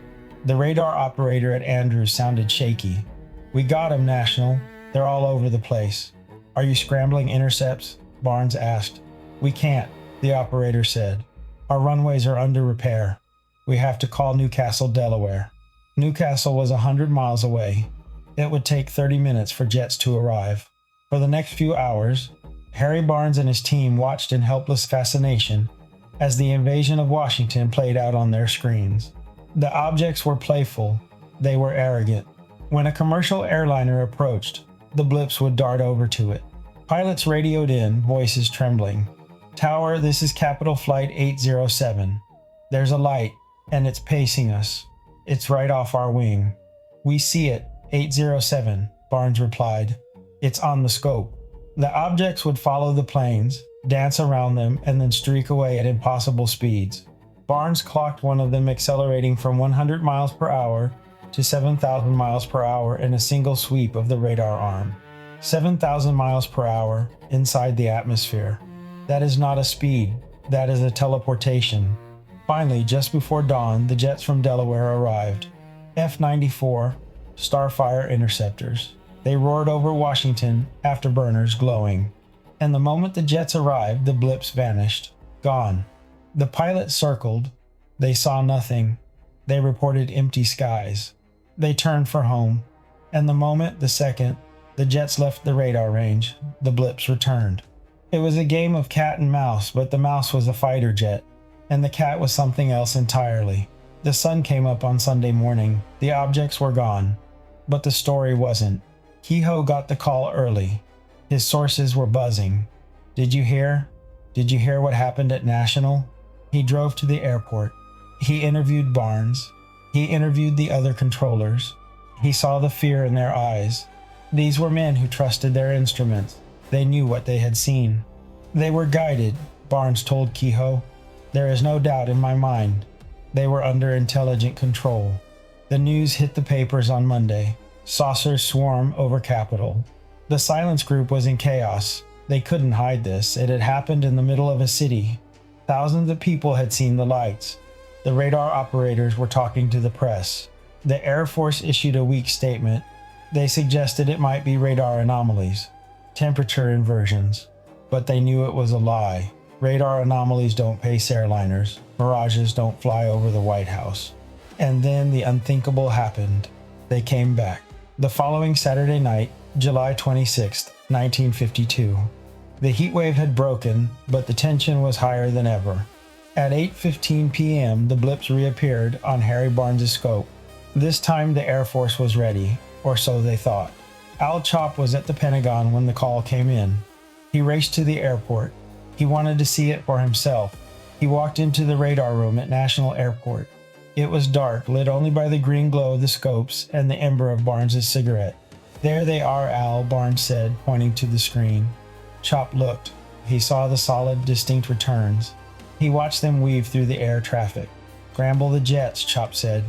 The radar operator at Andrews sounded shaky. "We got them, National. They're all over the place." "Are you scrambling intercepts?" Barnes asked. "We can't," the operator said. "Our runways are under repair. We have to call Newcastle, Delaware." Newcastle was 100 miles away. It would take 30 minutes for jets to arrive. For the next few hours, Harry Barnes and his team watched in helpless fascination as the invasion of Washington played out on their screens. The objects were playful. They were arrogant. When a commercial airliner approached, the blips would dart over to it. Pilots radioed in, voices trembling. "Tower, this is Capital Flight 807. There's a light, and it's pacing us. It's right off our wing." "We see it, 807, Barnes replied. "It's on the scope." The objects would follow the planes, dance around them, and then streak away at impossible speeds. Barnes clocked one of them accelerating from 100 miles per hour to 7,000 miles per hour in a single sweep of the radar arm. 7,000 miles per hour inside the atmosphere. That is not a speed, that is a teleportation. Finally, just before dawn, the jets from Delaware arrived. F-94 Starfire interceptors. They roared over Washington, afterburners glowing. And the moment the jets arrived, the blips vanished. Gone. The pilots circled. They saw nothing. They reported empty skies. They turned for home. And the second, the jets left the radar range, the blips returned. It was a game of cat and mouse, but the mouse was a fighter jet, and the cat was something else entirely. The sun came up on Sunday morning. The objects were gone. But the story wasn't. Keyhoe got the call early. His sources were buzzing. Did you hear? Did you hear what happened at National? He drove to the airport. He interviewed Barnes. He interviewed the other controllers. He saw the fear in their eyes. These were men who trusted their instruments. They knew what they had seen. They were guided, Barnes told Keyhoe. There is no doubt in my mind. They were under intelligent control. The news hit the papers on Monday. Saucers swarm over Capitol. The silence group was in chaos. They couldn't hide this. It had happened in the middle of a city. Thousands of people had seen the lights. The radar operators were talking to the press. The Air Force issued a weak statement. They suggested it might be radar anomalies, temperature inversions, but they knew it was a lie. Radar anomalies don't pace airliners. Mirages don't fly over the White House. And then the unthinkable happened. They came back. The following Saturday night, July 26, 1952. The heat wave had broken, but the tension was higher than ever. At 8:15 p.m., the blips reappeared on Harry Barnes' scope. This time the Air Force was ready, or so they thought. Al Chop was at the Pentagon when the call came in. He raced to the airport. He wanted to see it for himself. He walked into the radar room at National Airport. It was dark, lit only by the green glow of the scopes and the ember of Barnes' cigarette. There they are, Al, Barnes said, pointing to the screen. Chop looked. He saw the solid, distinct returns. He watched them weave through the air traffic. Scramble the jets, Chop said.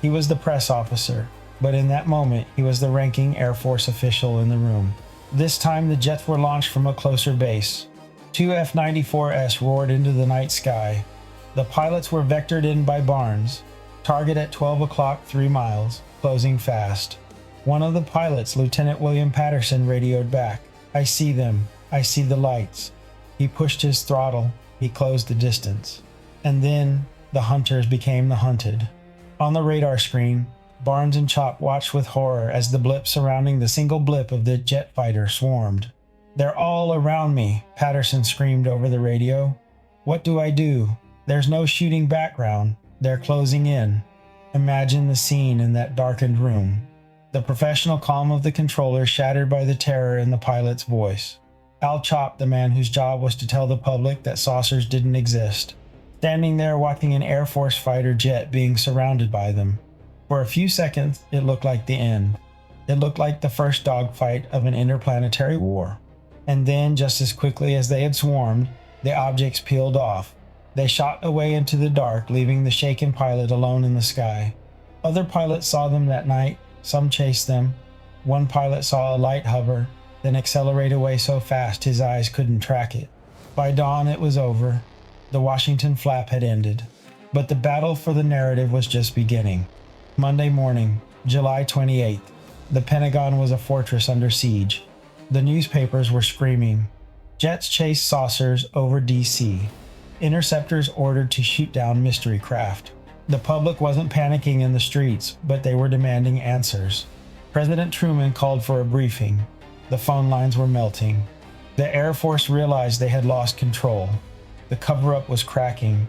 He was the press officer, but in that moment, he was the ranking Air Force official in the room. This time, the jets were launched from a closer base. Two F-94s roared into the night sky. The pilots were vectored in by Barnes. Target at 12 o'clock, 3 miles, closing fast. One of the pilots, Lieutenant William Patterson, radioed back. "I see them. I see the lights." He pushed his throttle. He closed the distance. And then, the hunters became the hunted. On the radar screen, Barnes and Chop watched with horror as the blip surrounding the single blip of the jet fighter swarmed. "They're all around me," Patterson screamed over the radio. "What do I do? There's no shooting background. They're closing in." Imagine the scene in that darkened room. The professional calm of the controller shattered by the terror in the pilot's voice. Al Chop, the man whose job was to tell the public that saucers didn't exist, standing there watching an Air Force fighter jet being surrounded by them. For a few seconds, it looked like the end. It looked like the first dogfight of an interplanetary war. And then, just as quickly as they had swarmed, the objects peeled off. They shot away into the dark, leaving the shaken pilot alone in the sky. Other pilots saw them that night. Some chased them. One pilot saw a light hover, then accelerate away so fast his eyes couldn't track it. By dawn, it was over. The Washington flap had ended. But the battle for the narrative was just beginning. Monday morning, July 28th. The Pentagon was a fortress under siege. The newspapers were screaming. Jets chased saucers over D.C. Interceptors ordered to shoot down mystery craft. The public wasn't panicking in the streets, but they were demanding answers. President Truman called for a briefing. The phone lines were melting. The Air Force realized they had lost control. The cover-up was cracking.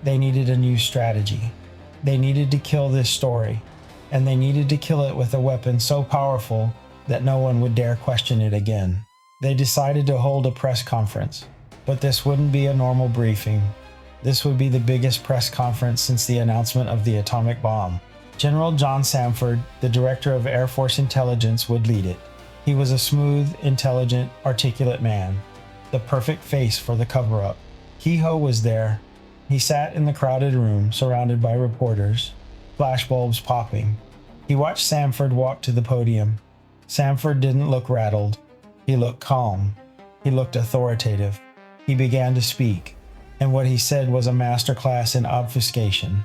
They needed a new strategy. They needed to kill this story, and they needed to kill it with a weapon so powerful that no one would dare question it again. They decided to hold a press conference, but this wouldn't be a normal briefing. This would be the biggest press conference since the announcement of the atomic bomb. General John Samford, the director of Air Force Intelligence, would lead it. He was a smooth, intelligent, articulate man, the perfect face for the cover-up. Keyhoe was there. He sat in the crowded room, surrounded by reporters, flashbulbs popping. He watched Samford walk to the podium. Samford didn't look rattled. He looked calm. He looked authoritative. He began to speak, and what he said was a masterclass in obfuscation.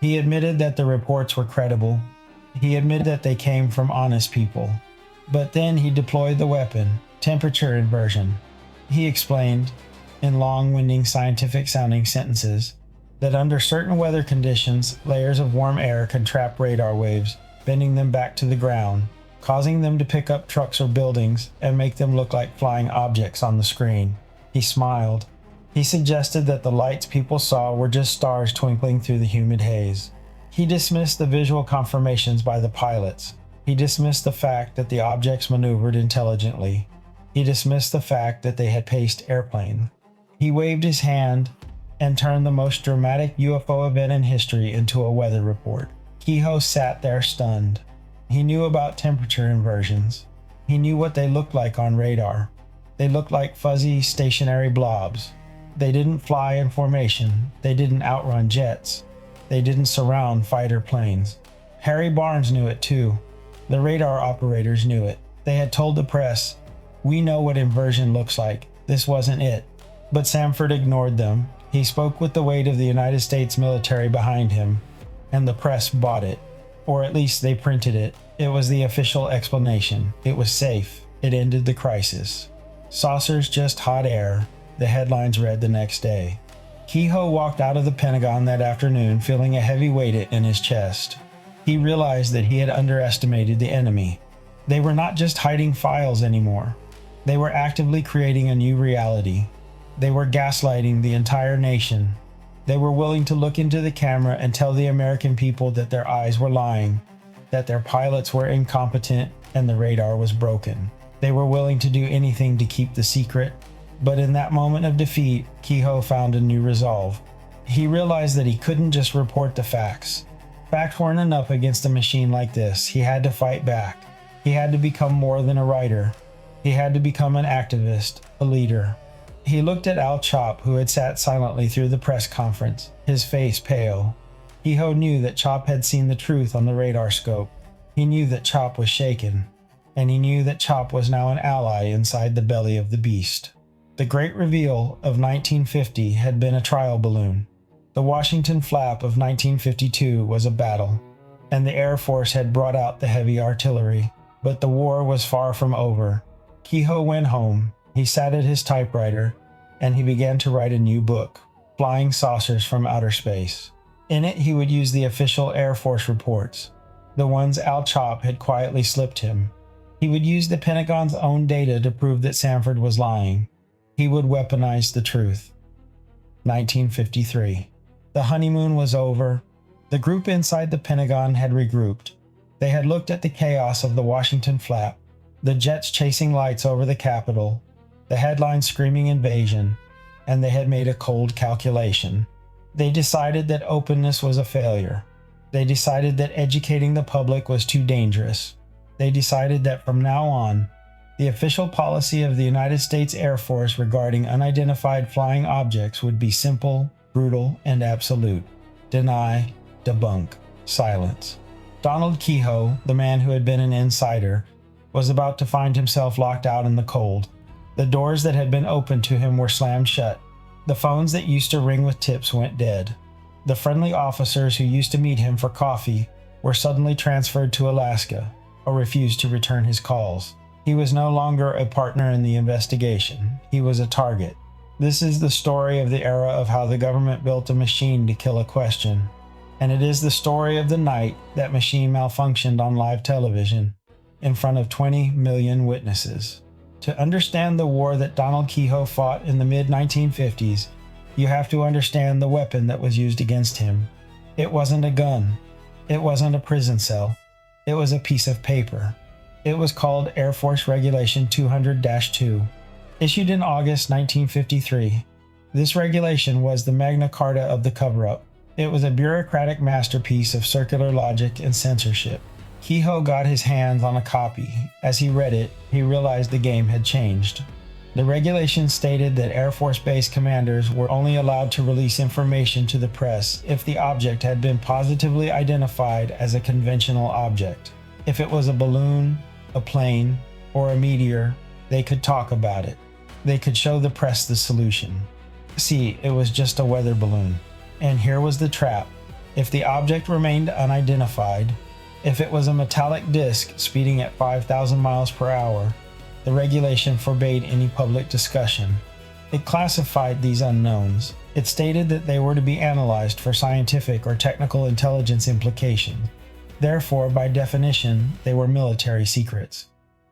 He admitted that the reports were credible. He admitted that they came from honest people. But then he deployed the weapon, temperature inversion. He explained, in long-winding scientific-sounding sentences, that under certain weather conditions, layers of warm air can trap radar waves, bending them back to the ground, causing them to pick up trucks or buildings and make them look like flying objects on the screen. He smiled. He suggested that the lights people saw were just stars twinkling through the humid haze. He dismissed the visual confirmations by the pilots. He dismissed the fact that the objects maneuvered intelligently. He dismissed the fact that they had paced airplanes. He waved his hand and turned the most dramatic UFO event in history into a weather report. Keyhoe sat there stunned. He knew about temperature inversions. He knew what they looked like on radar. They looked like fuzzy, stationary blobs. They didn't fly in formation. They didn't outrun jets. They didn't surround fighter planes. Harry Barnes knew it too. The radar operators knew it. They had told the press, "We know what inversion looks like. This wasn't it." But Samford ignored them. He spoke with the weight of the United States military behind him, and the press bought it. Or at least they printed it. It was the official explanation. It was safe. It ended the crisis. "Saucers just hot air," the headlines read the next day. Keyhoe walked out of the Pentagon that afternoon feeling a heavy weight in his chest. He realized that he had underestimated the enemy. They were not just hiding files anymore. They were actively creating a new reality. They were gaslighting the entire nation. They were willing to look into the camera and tell the American people that their eyes were lying, that their pilots were incompetent and the radar was broken. They were willing to do anything to keep the secret. But in that moment of defeat, Keyhoe found a new resolve. He realized that he couldn't just report the facts. Facts weren't enough against a machine like this. He had to fight back. He had to become more than a writer. He had to become an activist, a leader. He looked at Al Chop, who had sat silently through the press conference, his face pale. Keyhoe knew that Chop had seen the truth on the radar scope. He knew that Chop was shaken, and he knew that Chop was now an ally inside the belly of the beast. The great reveal of 1950 had been a trial balloon. The Washington flap of 1952 was a battle, and the Air Force had brought out the heavy artillery. But the war was far from over. Keyhoe went home, he sat at his typewriter, and he began to write a new book, Flying Saucers from Outer Space. In it, he would use the official Air Force reports, the ones Al Chop had quietly slipped him. He would use the Pentagon's own data to prove that Sanford was lying. He would weaponize the truth. 1953. The honeymoon was over. The group inside the Pentagon had regrouped. They had looked at the chaos of the Washington flap, the jets chasing lights over the Capitol, the headlines screaming invasion, and they had made a cold calculation. They decided that openness was a failure. They decided that educating the public was too dangerous. They decided that from now on, the official policy of the United States Air Force regarding unidentified flying objects would be simple, brutal, and absolute. Deny, debunk, silence. Donald Keyhoe, the man who had been an insider, was about to find himself locked out in the cold. The doors that had been opened to him were slammed shut. The phones that used to ring with tips went dead. The friendly officers who used to meet him for coffee were suddenly transferred to Alaska or refused to return his calls. He was no longer a partner in the investigation. He was a target. This is the story of the era of how the government built a machine to kill a question. And it is the story of the night that machine malfunctioned on live television in front of 20 million witnesses. To understand the war that Donald Keyhoe fought in the mid-1950s, you have to understand the weapon that was used against him. It wasn't a gun. It wasn't a prison cell. It was a piece of paper. It was called Air Force Regulation 200-2, issued in August 1953. This regulation was the Magna Carta of the cover-up. It was a bureaucratic masterpiece of circular logic and censorship. Keyhoe got his hands on a copy. As he read it, he realized the game had changed. The regulation stated that Air Force Base commanders were only allowed to release information to the press if the object had been positively identified as a conventional object. If it was a balloon, a plane, or a meteor, they could talk about it. They could show the press the solution. See, it was just a weather balloon. And here was the trap. If the object remained unidentified, if it was a metallic disc speeding at 5,000 miles per hour, the regulation forbade any public discussion. It classified these unknowns. It stated that they were to be analyzed for scientific or technical intelligence implications. Therefore, by definition, they were military secrets.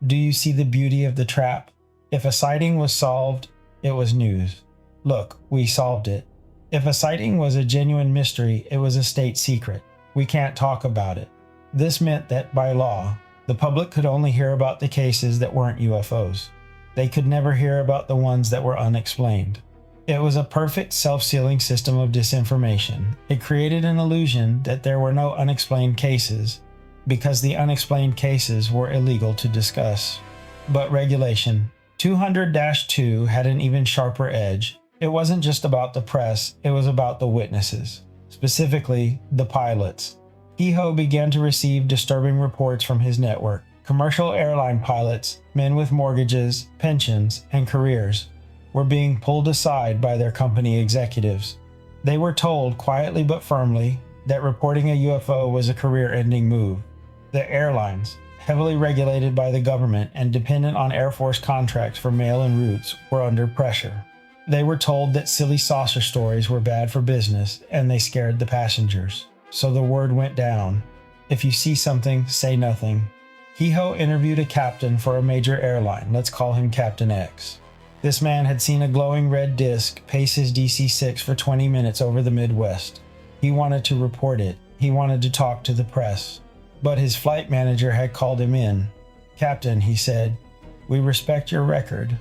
Do you see the beauty of the trap? If a sighting was solved, it was news. Look, we solved it. If a sighting was a genuine mystery, it was a state secret. We can't talk about it. This meant that, by law, the public could only hear about the cases that weren't UFOs. They could never hear about the ones that were unexplained. It was a perfect self-sealing system of disinformation. It created an illusion that there were no unexplained cases, because the unexplained cases were illegal to discuss. But Regulation 200-2 had an even sharper edge. It wasn't just about the press, it was about the witnesses, specifically the pilots. Keyhoe began to receive disturbing reports from his network. Commercial airline pilots, men with mortgages, pensions, and careers, were being pulled aside by their company executives. They were told quietly but firmly that reporting a UFO was a career-ending move. The airlines, heavily regulated by the government and dependent on Air Force contracts for mail-in routes, were under pressure. They were told that silly saucer stories were bad for business and they scared the passengers. So the word went down. If you see something, say nothing. Keyhoe interviewed a captain for a major airline. Let's call him Captain X. This man had seen a glowing red disc pace his DC-6 for 20 minutes over the Midwest. He wanted to report it. He wanted to talk to the press. But his flight manager had called him in. "Captain," he said, "we respect your record,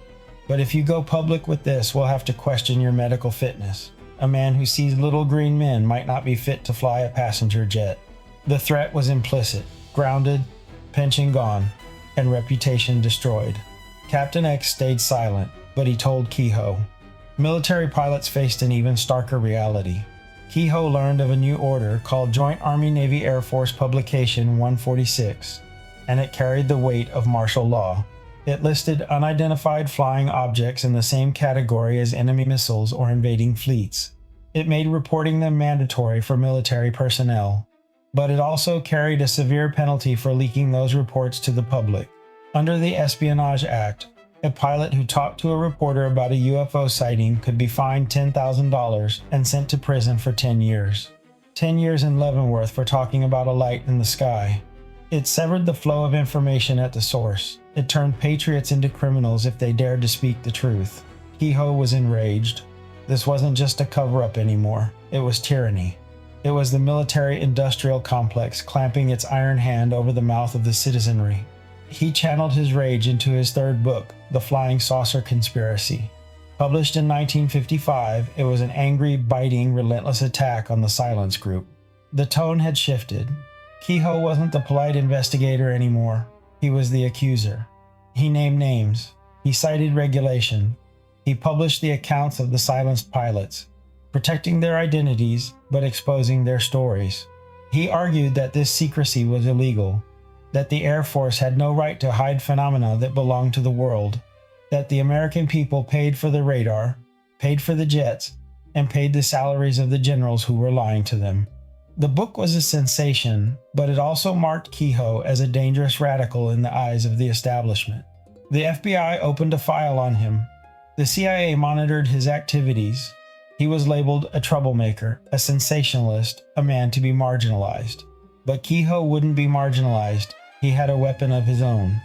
but if you go public with this, we'll have to question your medical fitness. A man who sees little green men might not be fit to fly a passenger jet." The threat was implicit: grounded, pension gone, and reputation destroyed. Captain X stayed silent, but he told Keyhoe. Military pilots faced an even starker reality. Keyhoe learned of a new order called Joint Army-Navy Air Force Publication 146, and it carried the weight of martial law. It listed unidentified flying objects in the same category as enemy missiles or invading fleets. It made reporting them mandatory for military personnel, but it also carried a severe penalty for leaking those reports to the public. Under the Espionage Act, a pilot who talked to a reporter about a UFO sighting could be fined $10,000 and sent to prison for 10 years. 10 years in Leavenworth for talking about a light in the sky. It severed the flow of information at the source. It turned patriots into criminals if they dared to speak the truth. Keyhoe was enraged. This wasn't just a cover-up anymore. It was tyranny. It was the military-industrial complex clamping its iron hand over the mouth of the citizenry. He channeled his rage into his third book, The Flying Saucer Conspiracy. Published in 1955, it was an angry, biting, relentless attack on the Silence Group. The tone had shifted. Keyhoe wasn't the polite investigator anymore. He was the accuser. He named names. He cited regulation. He published the accounts of the silenced pilots, protecting their identities but exposing their stories. He argued that this secrecy was illegal, that the Air Force had no right to hide phenomena that belonged to the world, that the American people paid for the radar, paid for the jets, and paid the salaries of the generals who were lying to them. The book was a sensation, but it also marked Keyhoe as a dangerous radical in the eyes of the establishment. The FBI opened a file on him. The CIA monitored his activities. He was labeled a troublemaker, a sensationalist, a man to be marginalized. But Keyhoe wouldn't be marginalized. He had a weapon of his own: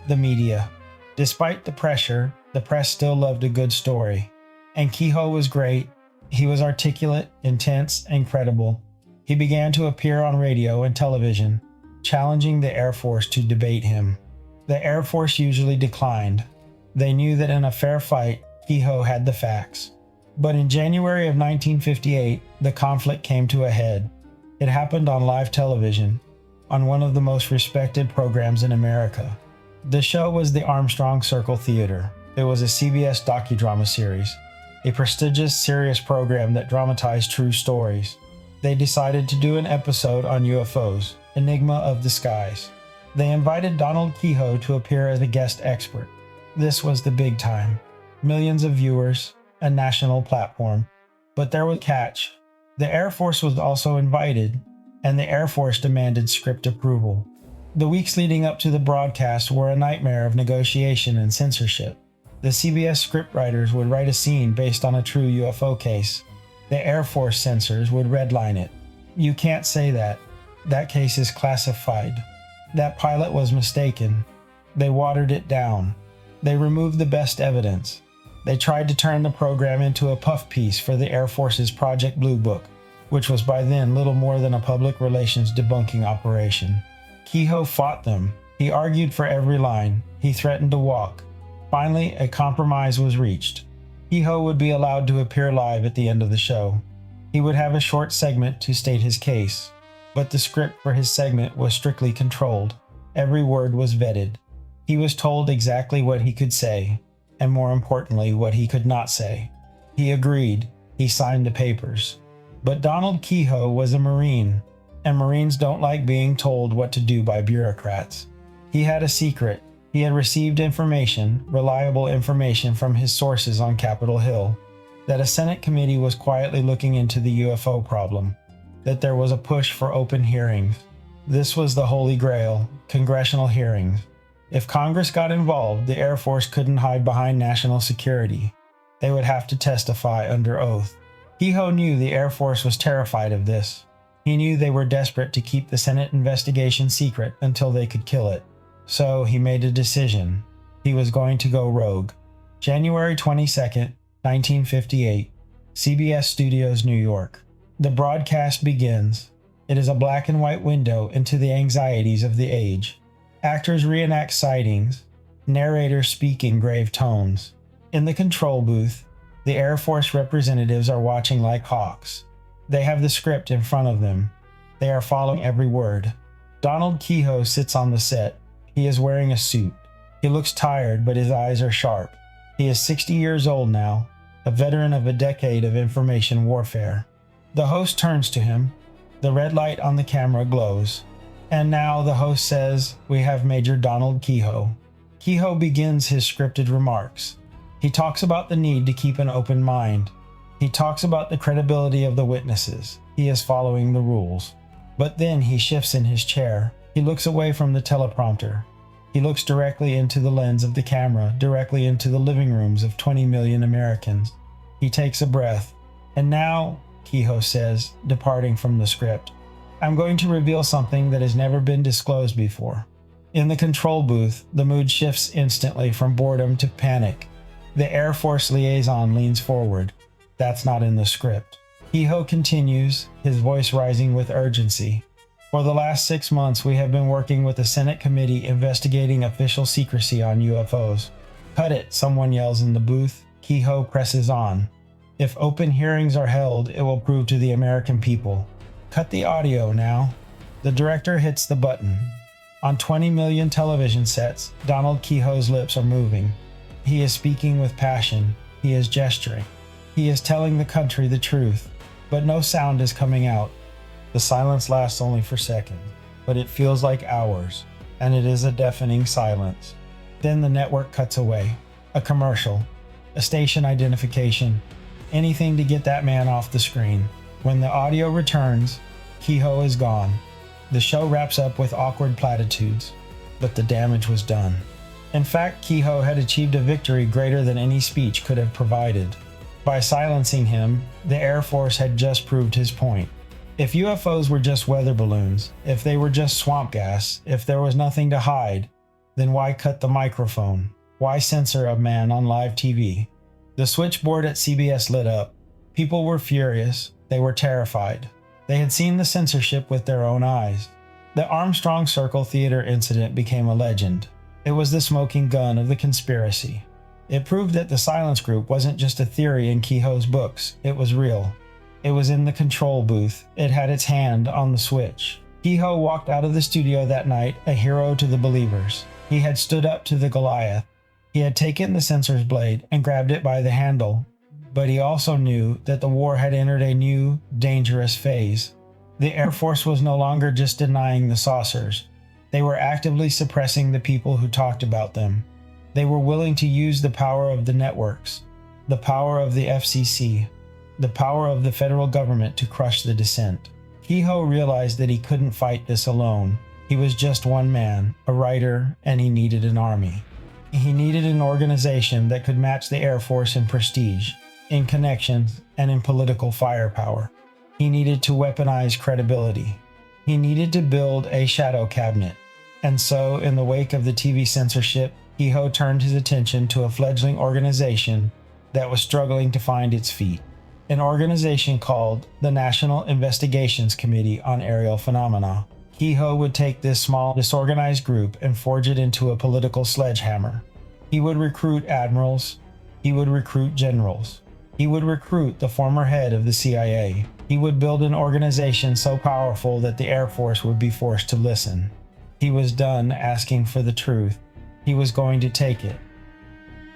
the media. Despite the pressure, the press still loved a good story. And Keyhoe was great. He was articulate, intense, and credible. He began to appear on radio and television, challenging the Air Force to debate him. The Air Force usually declined. They knew that in a fair fight, Keyhoe had the facts. But in January of 1958, the conflict came to a head. It happened on live television, on one of the most respected programs in America. The show was the Armstrong Circle Theater. It was a CBS docudrama series, a prestigious, serious program that dramatized true stories. They decided to do an episode on UFOs, Enigma of the Skies. They invited Donald Keyhoe to appear as a guest expert. This was the big time. Millions of viewers, a national platform. But there was a catch. The Air Force was also invited, and the Air Force demanded script approval. The weeks leading up to the broadcast were a nightmare of negotiation and censorship. The CBS scriptwriters would write a scene based on a true UFO case. The Air Force censors would redline it. You can't say that. That case is classified. That pilot was mistaken. They watered it down. They removed the best evidence. They tried to turn the program into a puff piece for the Air Force's Project Blue Book, which was by then little more than a public relations debunking operation. Keyhoe fought them. He argued for every line. He threatened to walk. Finally, a compromise was reached. Keyhoe would be allowed to appear live at the end of the show. He would have a short segment to state his case, but the script for his segment was strictly controlled. Every word was vetted. He was told exactly what he could say, and more importantly, what he could not say. He agreed. He signed the papers. But Donald Keyhoe was a Marine, and Marines don't like being told what to do by bureaucrats. He had a secret. He had received information, reliable information from his sources on Capitol Hill, that a Senate committee was quietly looking into the UFO problem, that there was a push for open hearings. This was the Holy Grail, congressional hearings. If Congress got involved, the Air Force couldn't hide behind national security. They would have to testify under oath. Keyhoe knew the Air Force was terrified of this. He knew they were desperate to keep the Senate investigation secret until they could kill it. So he made a decision. He was going to go rogue. January 22nd, 1958, CBS Studios, New York. The broadcast begins. It is a black and white window into the anxieties of the age. Actors reenact sightings. Narrators speak in grave tones. In the control booth, the Air Force representatives are watching like hawks. They have the script in front of them. They are following every word. Donald Keyhoe sits on the set. He is wearing a suit. He looks tired, but his eyes are sharp. He is 60 years old now, a veteran of a decade of information warfare. The host turns to him. The red light on the camera glows. And now the host says, "We have Major Donald Keyhoe." Keyhoe begins his scripted remarks. He talks about the need to keep an open mind. He talks about the credibility of the witnesses. He is following the rules. But then he shifts in his chair. He looks away from the teleprompter. He looks directly into the lens of the camera, directly into the living rooms of 20 million Americans. He takes a breath. "And now," Keyhoe says, departing from the script, "I'm going to reveal something that has never been disclosed before." In the control booth, the mood shifts instantly from boredom to panic. The Air Force liaison leans forward. That's not in the script. Keyhoe continues, his voice rising with urgency. "For the last 6 months, we have been working with the Senate committee investigating official secrecy on UFOs." "Cut it," someone yells in the booth. Keyhoe presses on. "If open hearings are held, it will prove to the American people." "Cut the audio now." The director hits the button. On 20 million television sets, Donald Keyhoe's lips are moving. He is speaking with passion. He is gesturing. He is telling the country the truth, but no sound is coming out. The silence lasts only for seconds, but it feels like hours, and it is a deafening silence. Then the network cuts away. A commercial, a station identification, anything to get that man off the screen. When the audio returns, Keyhoe is gone. The show wraps up with awkward platitudes, but the damage was done. In fact, Keyhoe had achieved a victory greater than any speech could have provided. By silencing him, the Air Force had just proved his point. If UFOs were just weather balloons, if they were just swamp gas, if there was nothing to hide, then why cut the microphone? Why censor a man on live TV? The switchboard at CBS lit up. People were furious. They were terrified. They had seen the censorship with their own eyes. The Armstrong Circle Theater incident became a legend. It was the smoking gun of the conspiracy. It proved that the silence group wasn't just a theory in Keyhoe's books. It was real. It was in the control booth. It had its hand on the switch. Keyhoe walked out of the studio that night, a hero to the believers. He had stood up to the Goliath. He had taken the censor's blade and grabbed it by the handle. But he also knew that the war had entered a new, dangerous phase. The Air Force was no longer just denying the saucers. They were actively suppressing the people who talked about them. They were willing to use the power of the networks, the power of the FCC, the power of the federal government to crush the dissent. Keyhoe realized that he couldn't fight this alone. He was just one man, a writer, and he needed an army. He needed an organization that could match the Air Force in prestige, in connections, and in political firepower. He needed to weaponize credibility. He needed to build a shadow cabinet. And so, in the wake of the TV censorship, Keyhoe turned his attention to a fledgling organization that was struggling to find its feet. An organization called the National Investigations Committee on Aerial Phenomena. Keyhoe would take this small, disorganized group and forge it into a political sledgehammer. He would recruit admirals. He would recruit generals. He would recruit the former head of the CIA. He would build an organization so powerful that the Air Force would be forced to listen. He was done asking for the truth. He was going to take it.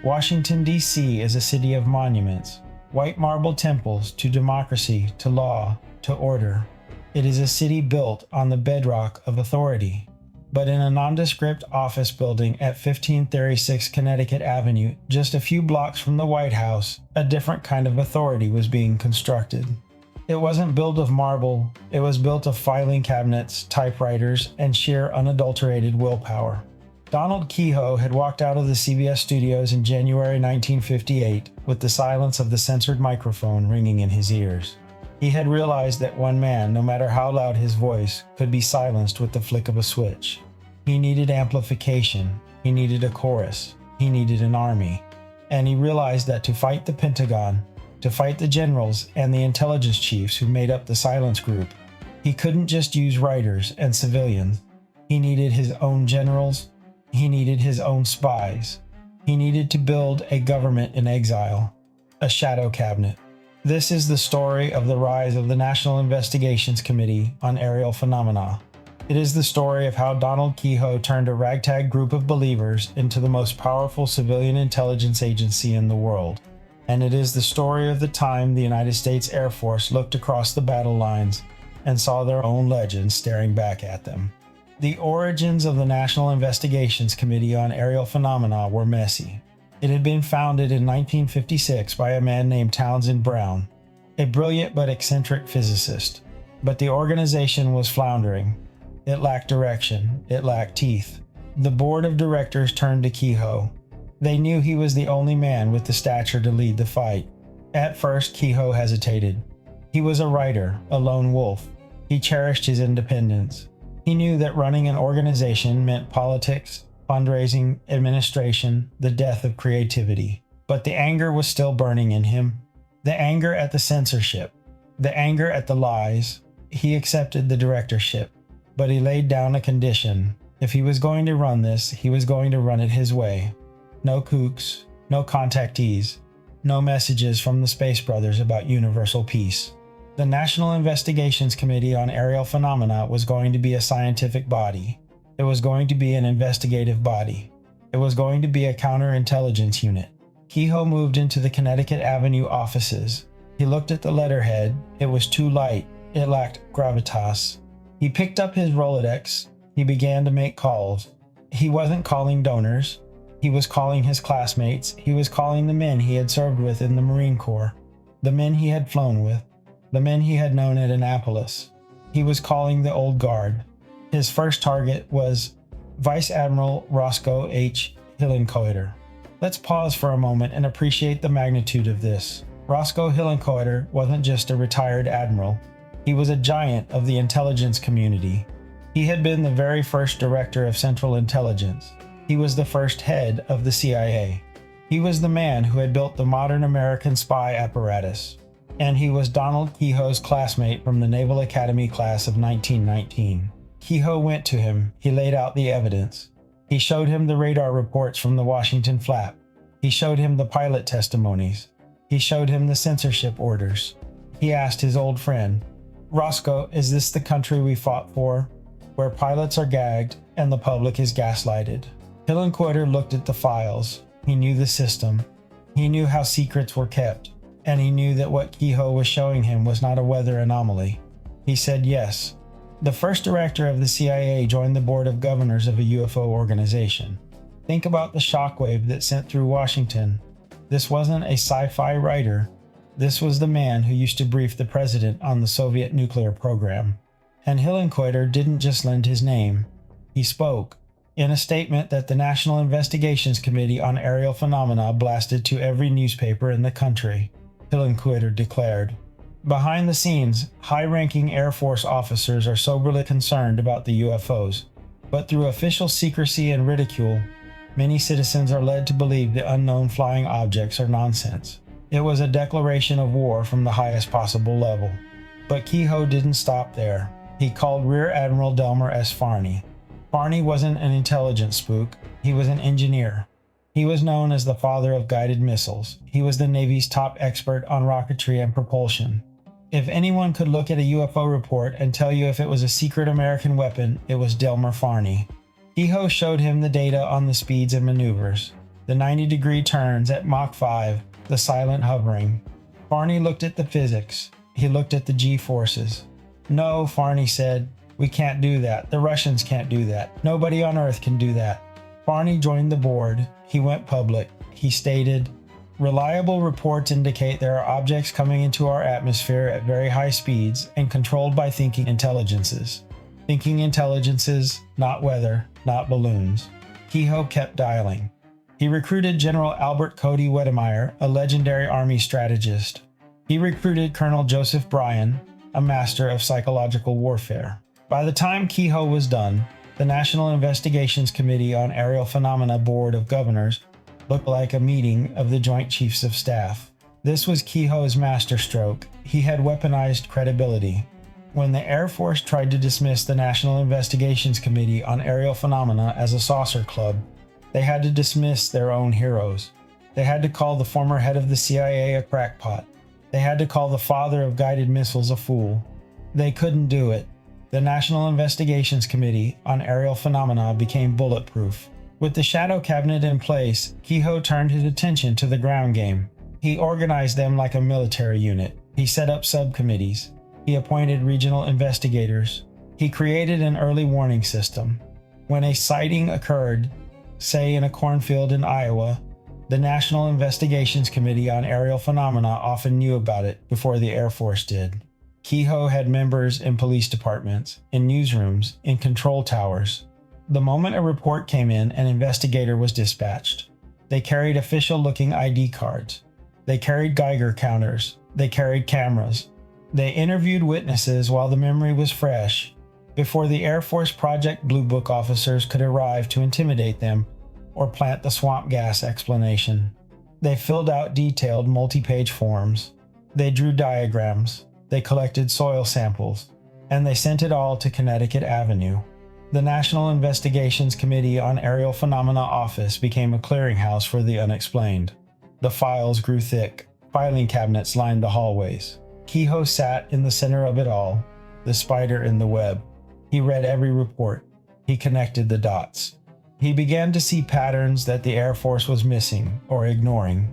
Washington, D.C. is a city of monuments, white marble temples to democracy, to law, to order. It is a city built on the bedrock of authority. But in a nondescript office building at 1536 Connecticut Avenue, just a few blocks from the White House, a different kind of authority was being constructed. It wasn't built of marble, it was built of filing cabinets, typewriters, and sheer unadulterated willpower. Donald Keyhoe had walked out of the CBS studios in January 1958 with the silence of the censored microphone ringing in his ears. He had realized that one man, no matter how loud his voice, could be silenced with the flick of a switch. He needed amplification. He needed a chorus. He needed an army. And he realized that to fight the Pentagon, to fight the generals and the intelligence chiefs who made up the silence group, he couldn't just use writers and civilians. He needed his own generals. He needed his own spies. He needed to build a government in exile, a shadow cabinet. This is the story of the rise of the National Investigations Committee on Aerial Phenomena. It is the story of how Donald Keyhoe turned a ragtag group of believers into the most powerful civilian intelligence agency in the world. and it is the story of the time the United States Air Force looked across the battle lines and saw their own legends staring back at them. The origins of the National Investigations Committee on Aerial Phenomena were messy. It had been founded in 1956 by a man named Townsend Brown, a brilliant but eccentric physicist. But the organization was floundering. It lacked direction. It lacked teeth. The board of directors turned to Keyhoe. They knew he was the only man with the stature to lead the fight. At first, Keyhoe hesitated. He was a writer, a lone wolf. He cherished his independence. He knew that running an organization meant politics, fundraising, administration, the death of creativity. But the anger was still burning in him. The anger at the censorship. The anger at the lies. He accepted the directorship. But he laid down a condition. If he was going to run this, he was going to run it his way. No kooks, no contactees, no messages from the Space Brothers about universal peace. The National Investigations Committee on Aerial Phenomena was going to be a scientific body. It was going to be an investigative body. It was going to be a counterintelligence unit. Keyhoe moved into the Connecticut Avenue offices. He looked at the letterhead. It was too light. It lacked gravitas. He picked up his Rolodex. He began to make calls. He wasn't calling donors. He was calling his classmates. He was calling the men he had served with in the Marine Corps, the men he had flown with, the men he had known at Annapolis. He was calling the old guard. His first target was Vice Admiral Roscoe H. Hillenkoetter. Let's pause for a moment and appreciate the magnitude of this. Roscoe Hillenkoetter wasn't just a retired admiral. He was a giant of the intelligence community. He had been the very first director of Central Intelligence. He was the first head of the CIA. He was the man who had built the modern American spy apparatus. And he was Donald Keyhoe's classmate from the Naval Academy class of 1919. Keyhoe went to him. He laid out the evidence. He showed him the radar reports from the Washington flap. He showed him the pilot testimonies. He showed him the censorship orders. He asked his old friend, "Roscoe, is this the country we fought for, where pilots are gagged and the public is gaslighted?" Hillenkoetter looked at the files. He knew the system. He knew how secrets were kept, and he knew that what Keyhoe was showing him was not a weather anomaly. He said yes. The first director of the CIA joined the board of governors of a UFO organization. Think about the shockwave that sent through Washington. This wasn't a sci-fi writer. This was the man who used to brief the president on the Soviet nuclear program. And Hillenkoetter didn't just lend his name. He spoke. In a statement that the National Investigations Committee on Aerial Phenomena blasted to every newspaper in the country, Hillenkoetter declared, "Behind the scenes, high-ranking Air Force officers are soberly concerned about the UFOs, but through official secrecy and ridicule, many citizens are led to believe the unknown flying objects are nonsense." It was a declaration of war from the highest possible level. But Keyhoe didn't stop there. He called Rear Admiral Delmer S. Farney. Farney wasn't an intelligence spook. He was an engineer. He was known as the father of guided missiles. He was the Navy's top expert on rocketry and propulsion. If anyone could look at a UFO report and tell you if it was a secret American weapon, it was Delmer Farney. Keyhoe showed him the data on the speeds and maneuvers, the 90-degree turns at Mach 5, the silent hovering. Farney looked at the physics. He looked at the G-forces. "No," Farney said, "we can't do that. The Russians can't do that. Nobody on Earth can do that." Farney joined the board. He went public. He stated, "Reliable reports indicate there are objects coming into our atmosphere at very high speeds and controlled by thinking intelligences. Thinking intelligences, not weather, not balloons." Keyhoe kept dialing. He recruited General Albert Cody Wedemeyer, a legendary Army strategist. He recruited Colonel Joseph Bryan, a master of psychological warfare. By the time Keyhoe was done, the National Investigations Committee on Aerial Phenomena Board of Governors looked like a meeting of the Joint Chiefs of Staff. This was Keyhoe's masterstroke. He had weaponized credibility. When the Air Force tried to dismiss the National Investigations Committee on Aerial Phenomena as a saucer club, they had to dismiss their own heroes. They had to call the former head of the CIA a crackpot. They had to call the father of guided missiles a fool. They couldn't do it. The National Investigations Committee on Aerial Phenomena became bulletproof. With the shadow cabinet in place, Keyhoe turned his attention to the ground game. He organized them like a military unit. He set up subcommittees. He appointed regional investigators. He created an early warning system. When a sighting occurred, say in a cornfield in Iowa, the National Investigations Committee on Aerial Phenomena often knew about it before the Air Force did. Keyhoe had members in police departments, in newsrooms, in control towers. The moment a report came in, an investigator was dispatched. They carried official-looking ID cards. They carried Geiger counters. They carried cameras. They interviewed witnesses while the memory was fresh, before the Air Force Project Blue Book officers could arrive to intimidate them or plant the swamp gas explanation. They filled out detailed multi-page forms. They drew diagrams. They collected soil samples. And they sent it all to Connecticut Avenue. The National Investigations Committee on Aerial Phenomena office became a clearinghouse for the unexplained. The files grew thick. Filing cabinets lined the hallways. Keyhoe sat in the center of it all, the spider in the web. He read every report. He connected the dots. He began to see patterns that the Air Force was missing or ignoring.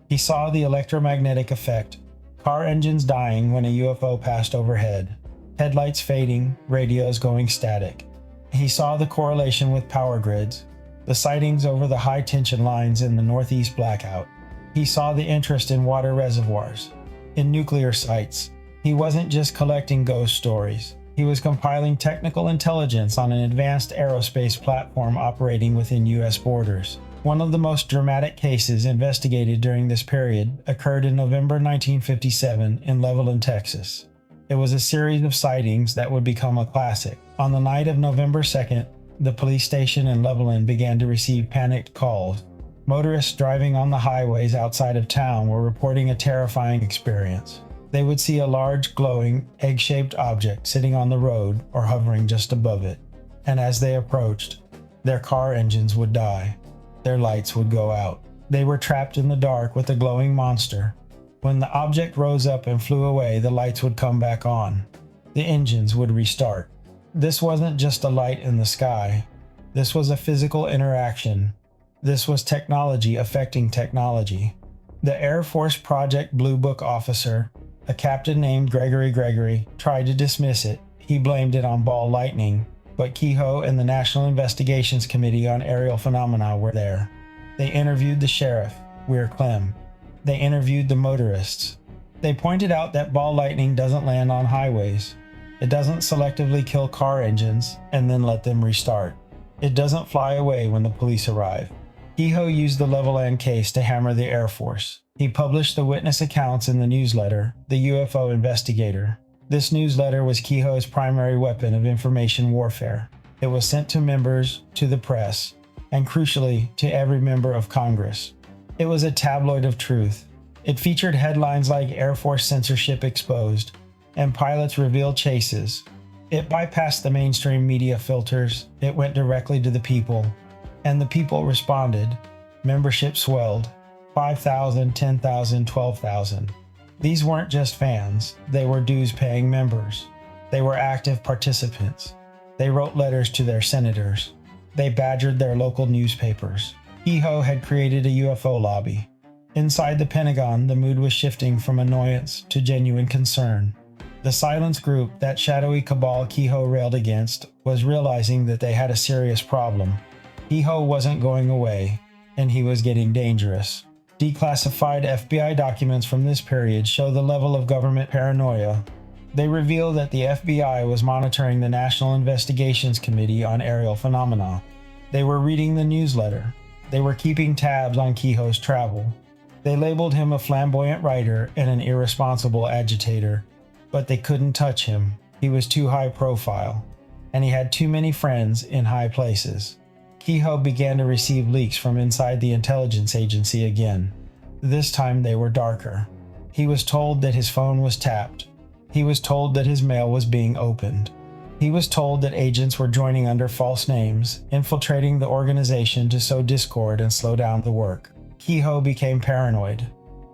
He saw the electromagnetic effect, car engines dying when a UFO passed overhead, headlights fading, radios going static. He saw the correlation with power grids, the sightings over the high-tension lines in the Northeast blackout. He saw the interest in water reservoirs, in nuclear sites. He wasn't just collecting ghost stories. He was compiling technical intelligence on an advanced aerospace platform operating within U.S. borders. One of the most dramatic cases investigated during this period occurred in November 1957 in Levelland, Texas. It was a series of sightings that would become a classic. On the night of November 2nd, the police station in Levelland began to receive panicked calls. Motorists driving on the highways outside of town were reporting a terrifying experience. They would see a large, glowing, egg-shaped object sitting on the road or hovering just above it. And as they approached, their car engines would die. Their lights would go out. They were trapped in the dark with a glowing monster. When the object rose up and flew away, the lights would come back on. The engines would restart. This wasn't just a light in the sky. This was a physical interaction. This was technology affecting technology. The Air Force Project Blue Book officer, a captain named Gregory, tried to dismiss it. He blamed it on ball lightning, but Keyhoe and the National Investigations Committee on Aerial Phenomena were there. They interviewed the sheriff, Weir Clem. They interviewed the motorists. They pointed out that ball lightning doesn't land on highways. It doesn't selectively kill car engines and then let them restart. It doesn't fly away when the police arrive. Keyhoe used the Levelland case to hammer the Air Force. He published the witness accounts in the newsletter, The UFO Investigator. This newsletter was Keyhoe's primary weapon of information warfare. It was sent to members, to the press, and crucially, to every member of Congress. It was a tabloid of truth. It featured headlines like Air Force censorship exposed and pilots reveal chases. It bypassed the mainstream media filters. It went directly to the people. And the people responded. Membership swelled. 5,000, 10,000, 12,000. These weren't just fans. They were dues-paying members. They were active participants. They wrote letters to their senators. They badgered their local newspapers. Keyhoe had created a UFO lobby. Inside the Pentagon, the mood was shifting from annoyance to genuine concern. The silence group, that shadowy cabal Keyhoe railed against, was realizing that they had a serious problem. Keyhoe wasn't going away, and he was getting dangerous. Declassified FBI documents from this period show the level of government paranoia. They reveal that the FBI was monitoring the National Investigations Committee on Aerial Phenomena. They were reading the newsletter. They were keeping tabs on Keyhoe's travel. They labeled him a flamboyant writer and an irresponsible agitator, but they couldn't touch him. He was too high profile, and he had too many friends in high places. Keyhoe began to receive leaks from inside the intelligence agency again. This time they were darker. He was told that his phone was tapped. He was told that his mail was being opened. He was told that agents were joining under false names, infiltrating the organization to sow discord and slow down the work. Keyhoe became paranoid.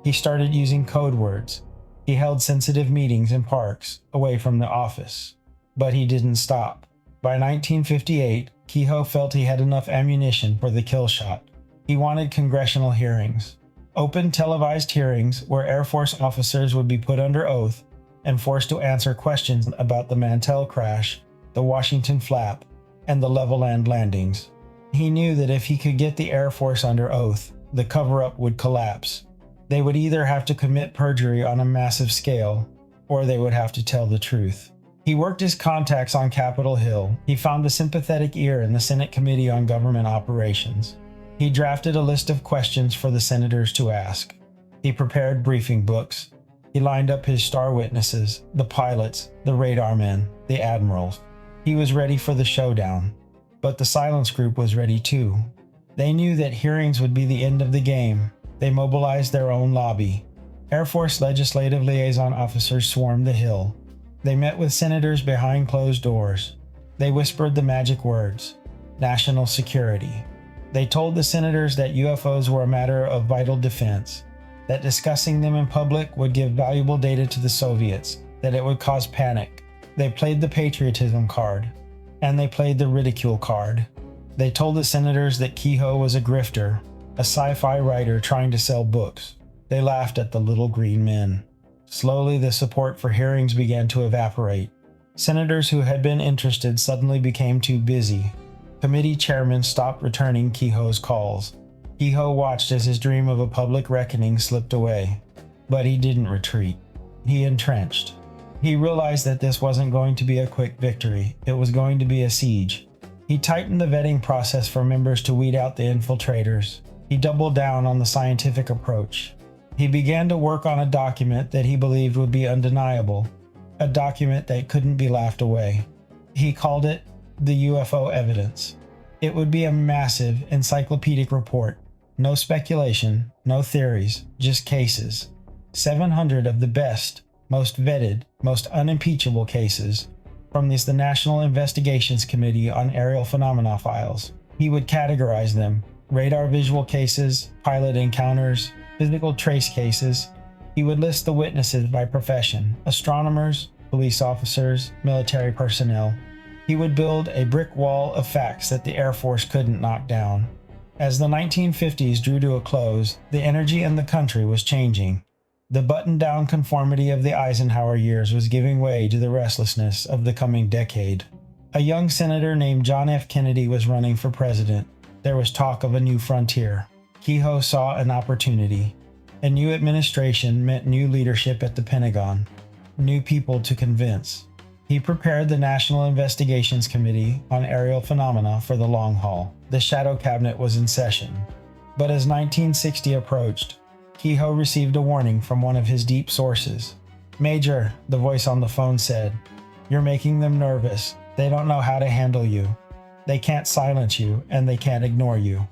He started using code words. He held sensitive meetings in parks, away from the office. But he didn't stop. By 1958, Keyhoe felt he had enough ammunition for the kill shot. He wanted congressional hearings. Open televised hearings where Air Force officers would be put under oath and forced to answer questions about the Mantell crash, the Washington flap, and the Levelland landings. He knew that if he could get the Air Force under oath, the cover-up would collapse. They would either have to commit perjury on a massive scale, or they would have to tell the truth. He worked his contacts on Capitol Hill. He found a sympathetic ear in the Senate Committee on Government Operations. He drafted a list of questions for the senators to ask. He prepared briefing books. He lined up his star witnesses, the pilots, the radar men, the admirals. He was ready for the showdown. But the silence group was ready too. They knew that hearings would be the end of the game. They mobilized their own lobby. Air Force legislative liaison officers swarmed the Hill. They met with senators behind closed doors. They whispered the magic words, national security. They told the senators that UFOs were a matter of vital defense, that discussing them in public would give valuable data to the Soviets, that it would cause panic. They played the patriotism card, and they played the ridicule card. They told the senators that Keyhoe was a grifter, a sci-fi writer trying to sell books. They laughed at the little green men. Slowly, the support for hearings began to evaporate. Senators who had been interested suddenly became too busy. Committee chairmen stopped returning Keyhoe's calls. Keyhoe watched as his dream of a public reckoning slipped away. But he didn't retreat. He entrenched. He realized that this wasn't going to be a quick victory. It was going to be a siege. He tightened the vetting process for members to weed out the infiltrators. He doubled down on the scientific approach. He began to work on a document that he believed would be undeniable, a document that couldn't be laughed away. He called it the UFO evidence. It would be a massive encyclopedic report. No speculation, no theories, just cases. 700 of the best, most vetted, most unimpeachable cases from the National Investigations Committee on Aerial Phenomena files. He would categorize them: radar visual cases, pilot encounters, physical trace cases. He would list the witnesses by profession: astronomers, police officers, military personnel. He would build a brick wall of facts that the Air Force couldn't knock down. As the 1950s drew to a close, the energy in the country was changing. The buttoned-down conformity of the Eisenhower years was giving way to the restlessness of the coming decade. A young senator named John F. Kennedy was running for president. There was talk of a new frontier. Keyhoe saw an opportunity. A new administration meant new leadership at the Pentagon, new people to convince. He prepared the National Investigations Committee on Aerial Phenomena for the long haul. The shadow cabinet was in session. But as 1960 approached, Keyhoe received a warning from one of his deep sources. "Major," the voice on the phone said, "you're making them nervous. They don't know how to handle you. They can't silence you, and they can't ignore you."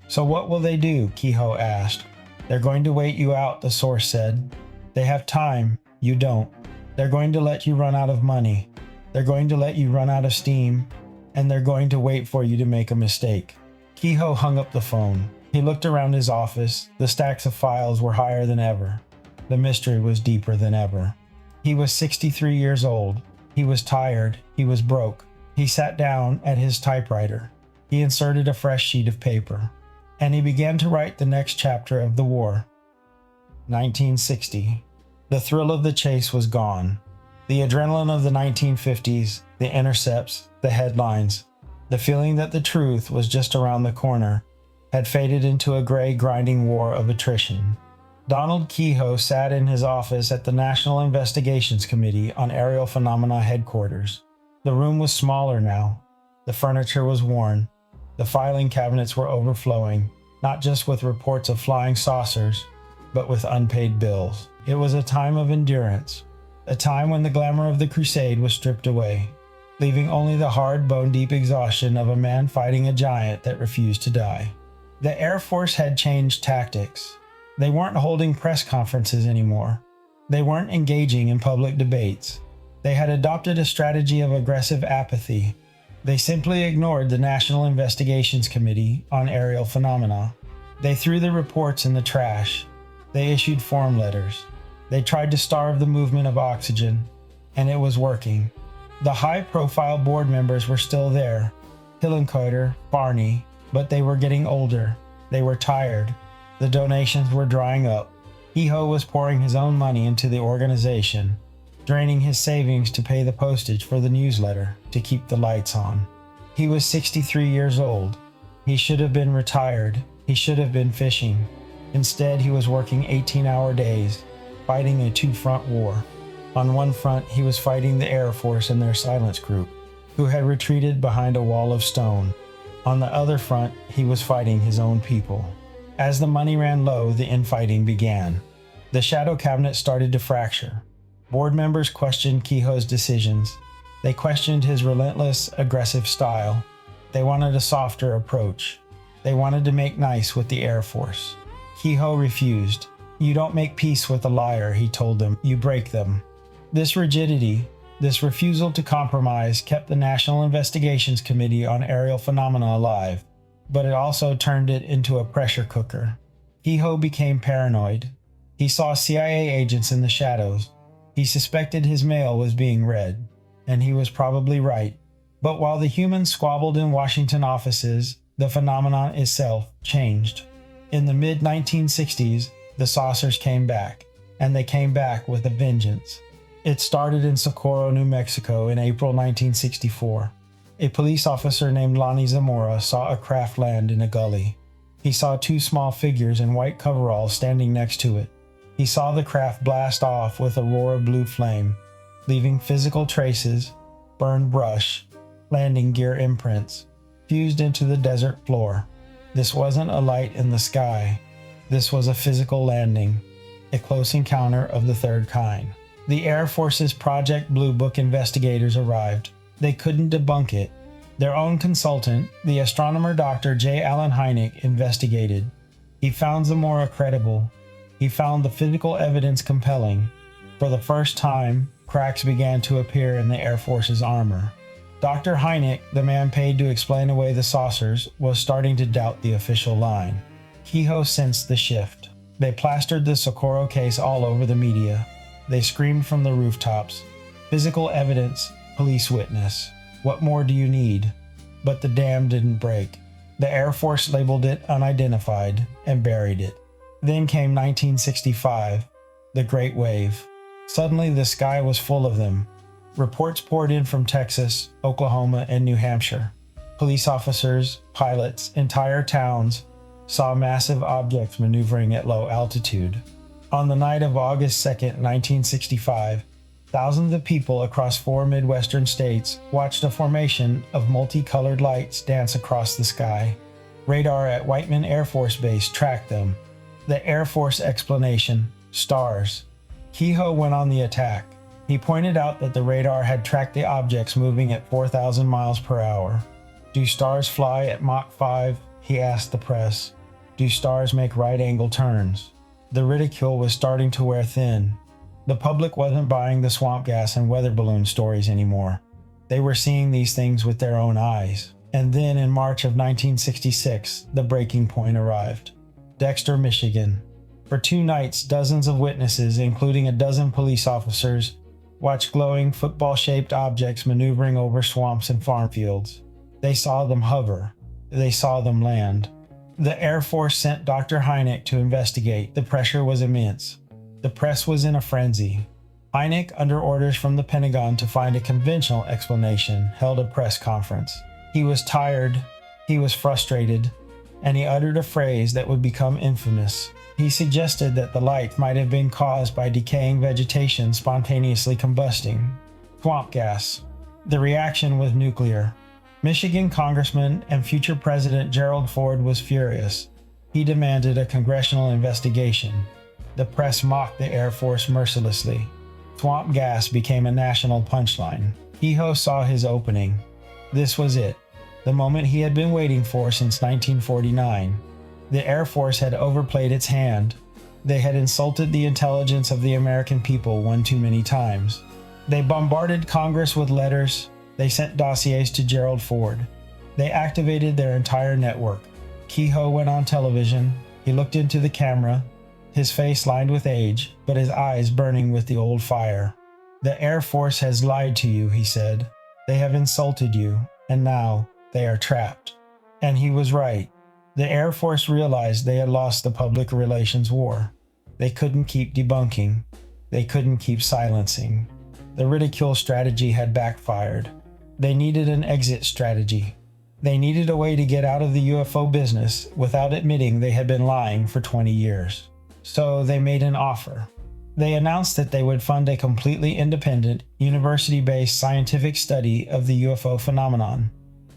"So what will they do?" Keyhoe asked. "They're going to wait you out," the source said. "They have time. You don't. They're going to let you run out of money. They're going to let you run out of steam, and they're going to wait for you to make a mistake." Keyhoe hung up the phone. He looked around his office. The stacks of files were higher than ever. The mystery was deeper than ever. He was 63 years old. He was tired. He was broke. He sat down at his typewriter. He inserted a fresh sheet of paper, and he began to write the next chapter of the war. 1960. The thrill of the chase was gone. The adrenaline of the 1950s, the intercepts, the headlines, the feeling that the truth was just around the corner, had faded into a gray, grinding war of attrition. Donald Keyhoe sat in his office at the National Investigations Committee on Aerial Phenomena headquarters. The room was smaller now. The furniture was worn. The filing cabinets were overflowing, not just with reports of flying saucers, but with unpaid bills. It was a time of endurance, a time when the glamour of the crusade was stripped away, leaving only the hard, bone-deep exhaustion of a man fighting a giant that refused to die. The Air Force had changed tactics. They weren't holding press conferences anymore. They weren't engaging in public debates. They had adopted a strategy of aggressive apathy. They simply ignored the National Investigations Committee on Aerial Phenomena. They threw the reports in the trash. They issued form letters. They tried to starve the movement of oxygen, and it was working. The high-profile board members were still there, Hillenkoetter, Barney, but they were getting older. They were tired. The donations were drying up. Keyhoe was pouring his own money into the organization, draining his savings to pay the postage for the newsletter to keep the lights on. He was 63 years old. He should have been retired. He should have been fishing. Instead, he was working 18-hour days, fighting a two-front war. On one front, he was fighting the Air Force and their silence group, who had retreated behind a wall of stone. On the other front, he was fighting his own people. As the money ran low, the infighting began. The shadow cabinet started to fracture. Board members questioned Keyhoe's decisions. They questioned his relentless, aggressive style. They wanted a softer approach. They wanted to make nice with the Air Force. Keyhoe refused. "You don't make peace with a liar," he told them. "You break them." This rigidity, this refusal to compromise, kept the National Investigations Committee on Aerial Phenomena alive, but it also turned it into a pressure cooker. Keyhoe became paranoid. He saw CIA agents in the shadows. He suspected his mail was being read, and he was probably right. But while the humans squabbled in Washington offices, the phenomenon itself changed. In the mid-1960s, the saucers came back, and they came back with a vengeance. It started in Socorro, New Mexico in April 1964. A police officer named Lonnie Zamora saw a craft land in a gully. He saw two small figures in white coveralls standing next to it. He saw the craft blast off with a roar of blue flame, leaving physical traces, burned brush, landing gear imprints, fused into the desert floor. This wasn't a light in the sky. This was a physical landing, a close encounter of the third kind. The Air Force's Project Blue Book investigators arrived. They couldn't debunk it. Their own consultant, the astronomer Dr. J. Allen Hynek, investigated. He found Zamora credible. He found the physical evidence compelling. For the first time, cracks began to appear in the Air Force's armor. Dr. Hynek, the man paid to explain away the saucers, was starting to doubt the official line. Keyhoe sensed the shift. They plastered the Socorro case all over the media. They screamed from the rooftops. Physical evidence, police witness. What more do you need? But the dam didn't break. The Air Force labeled it unidentified and buried it. Then came 1965, the Great Wave. Suddenly the sky was full of them. Reports poured in from Texas, Oklahoma, and New Hampshire. Police officers, pilots, entire towns saw massive objects maneuvering at low altitude. On the night of August 2nd, 1965, thousands of people across 4 Midwestern states watched a formation of multicolored lights dance across the sky. Radar at Whiteman Air Force Base tracked them. The Air Force explanation: stars. Keyhoe went on the attack. He pointed out that the radar had tracked the objects moving at 4,000 miles per hour. Do stars fly at Mach 5? He asked the press. Do stars make right-angle turns? The ridicule was starting to wear thin. The public wasn't buying the swamp gas and weather balloon stories anymore. They were seeing these things with their own eyes. And then in March of 1966, the breaking point arrived. Dexter, Michigan. For 2 nights, dozens of witnesses, including a dozen police officers, watched glowing football-shaped objects maneuvering over swamps and farm fields. They saw them hover. They saw them land. The Air Force sent Dr. Hynek to investigate. The pressure was immense. The press was in a frenzy. Hynek, under orders from the Pentagon to find a conventional explanation, held a press conference. He was tired, he was frustrated, and he uttered a phrase that would become infamous. He suggested that the light might have been caused by decaying vegetation spontaneously combusting. Swamp gas. The reaction was nuclear. Michigan Congressman and future President Gerald Ford was furious. He demanded a congressional investigation. The press mocked the Air Force mercilessly. Swamp gas became a national punchline. Keyhoe saw his opening. This was it, the moment he had been waiting for since 1949. The Air Force had overplayed its hand. They had insulted the intelligence of the American people one too many times. They bombarded Congress with letters. They sent dossiers to Gerald Ford. They activated their entire network. Keyhoe went on television. He looked into the camera, his face lined with age, but his eyes burning with the old fire. The Air Force has lied to you, he said. They have insulted you, and now they are trapped. And he was right. The Air Force realized they had lost the public relations war. They couldn't keep debunking. They couldn't keep silencing. The ridicule strategy had backfired. They needed an exit strategy. They needed a way to get out of the UFO business without admitting they had been lying for 20 years. So they made an offer. They announced that they would fund a completely independent, university-based scientific study of the UFO phenomenon.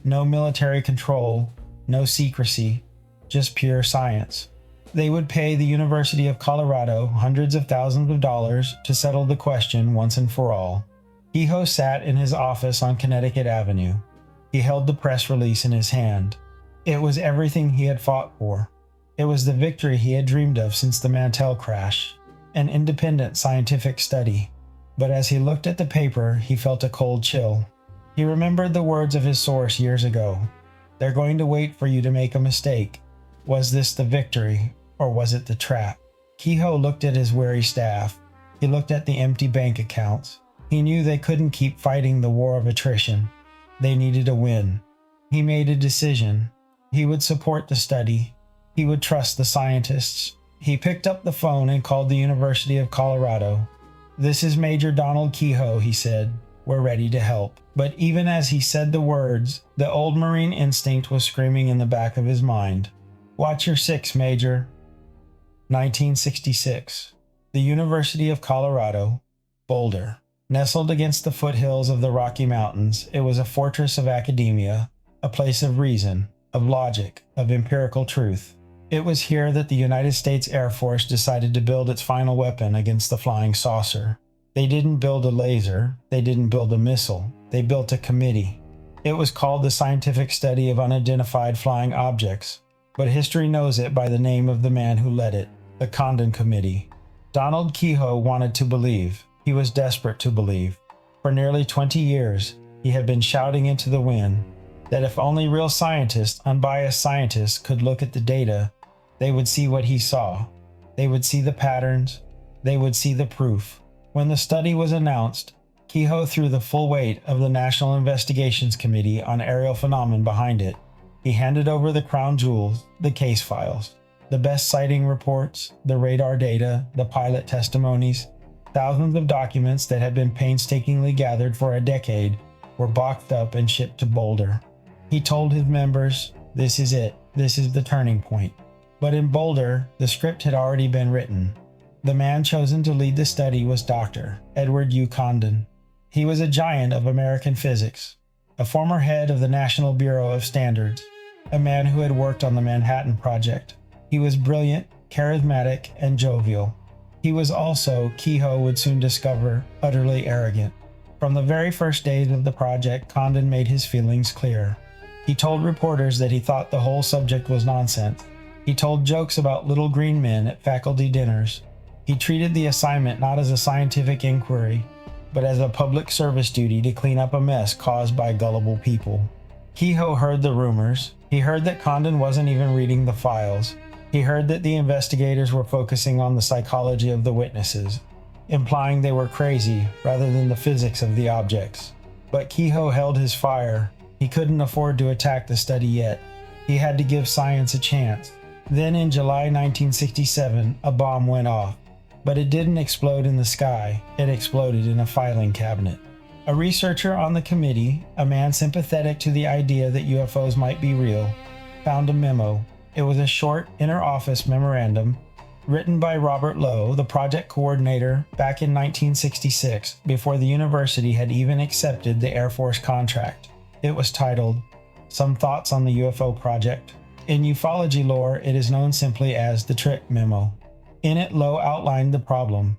No military control, no secrecy, just pure science. They would pay the University of Colorado hundreds of thousands of dollars to settle the question once and for all. Keyhoe sat in his office on Connecticut Avenue. He held the press release in his hand. It was everything he had fought for. It was the victory he had dreamed of since the Mantell crash. An independent scientific study. But as he looked at the paper, he felt a cold chill. He remembered the words of his source years ago. They're going to wait for you to make a mistake. Was this the victory, or was it the trap? Keyhoe looked at his weary staff. He looked at the empty bank accounts. He knew they couldn't keep fighting the war of attrition. They needed a win. He made a decision. He would support the study. He would trust the scientists. He picked up the phone and called the University of Colorado. "This is Major Donald Keyhoe," he said. "We're ready to help." But even as he said the words, the old Marine instinct was screaming in the back of his mind. "Watch your six, Major." 1966. The University of Colorado, Boulder. Nestled against the foothills of the Rocky Mountains, it was a fortress of academia, a place of reason, of logic, of empirical truth. It was here that the United States Air Force decided to build its final weapon against the flying saucer. They didn't build a laser, they didn't build a missile, they built a committee. It was called the Scientific Study of Unidentified Flying Objects, but history knows it by the name of the man who led it, the Condon Committee. Donald Keyhoe wanted to believe. He was desperate to believe. For nearly 20 years, he had been shouting into the wind that if only real scientists, unbiased scientists, could look at the data, they would see what he saw. They would see the patterns. They would see the proof. When the study was announced, Keyhoe threw the full weight of the National Investigations Committee on Aerial Phenomena behind it. He handed over the crown jewels, the case files, the best sighting reports, the radar data, the pilot testimonies. Thousands of documents that had been painstakingly gathered for a decade were boxed up and shipped to Boulder. He told his members, "This is it. This is the turning point." But in Boulder, the script had already been written. The man chosen to lead the study was Dr. Edward U. Condon. He was a giant of American physics, a former head of the National Bureau of Standards, a man who had worked on the Manhattan Project. He was brilliant, charismatic, and jovial. He was also, Keyhoe would soon discover, utterly arrogant. From the very first days of the project, Condon made his feelings clear. He told reporters that he thought the whole subject was nonsense. He told jokes about little green men at faculty dinners. He treated the assignment not as a scientific inquiry, but as a public service duty to clean up a mess caused by gullible people. Keyhoe heard the rumors. He heard that Condon wasn't even reading the files. He heard that the investigators were focusing on the psychology of the witnesses, implying they were crazy rather than the physics of the objects. But Keyhoe held his fire. He couldn't afford to attack the study yet. He had to give science a chance. Then in July 1967, a bomb went off. But it didn't explode in the sky. It exploded in a filing cabinet. A researcher on the committee, a man sympathetic to the idea that UFOs might be real, found a memo. It was a short inter-office memorandum written by Robert Lowe, the project coordinator, back in 1966, before the university had even accepted the Air Force contract. It was titled, "Some Thoughts on the UFO Project." In ufology lore, it is known simply as the Trick Memo. In it, Lowe outlined the problem.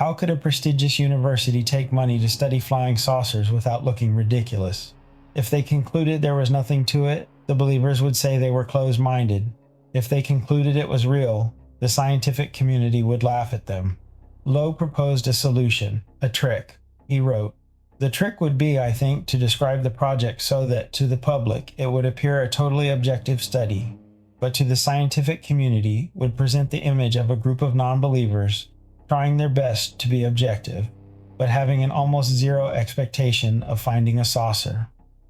How could a prestigious university take money to study flying saucers without looking ridiculous? If they concluded there was nothing to it, the believers would say they were closed-minded. If they concluded it was real, the scientific community would laugh at them. Lowe proposed a solution, a trick. He wrote, "The trick would be, I think, to describe the project so that, to the public, it would appear a totally objective study, but to the scientific community would present the image of a group of non-believers trying their best to be objective, but having an almost zero expectation of finding a saucer."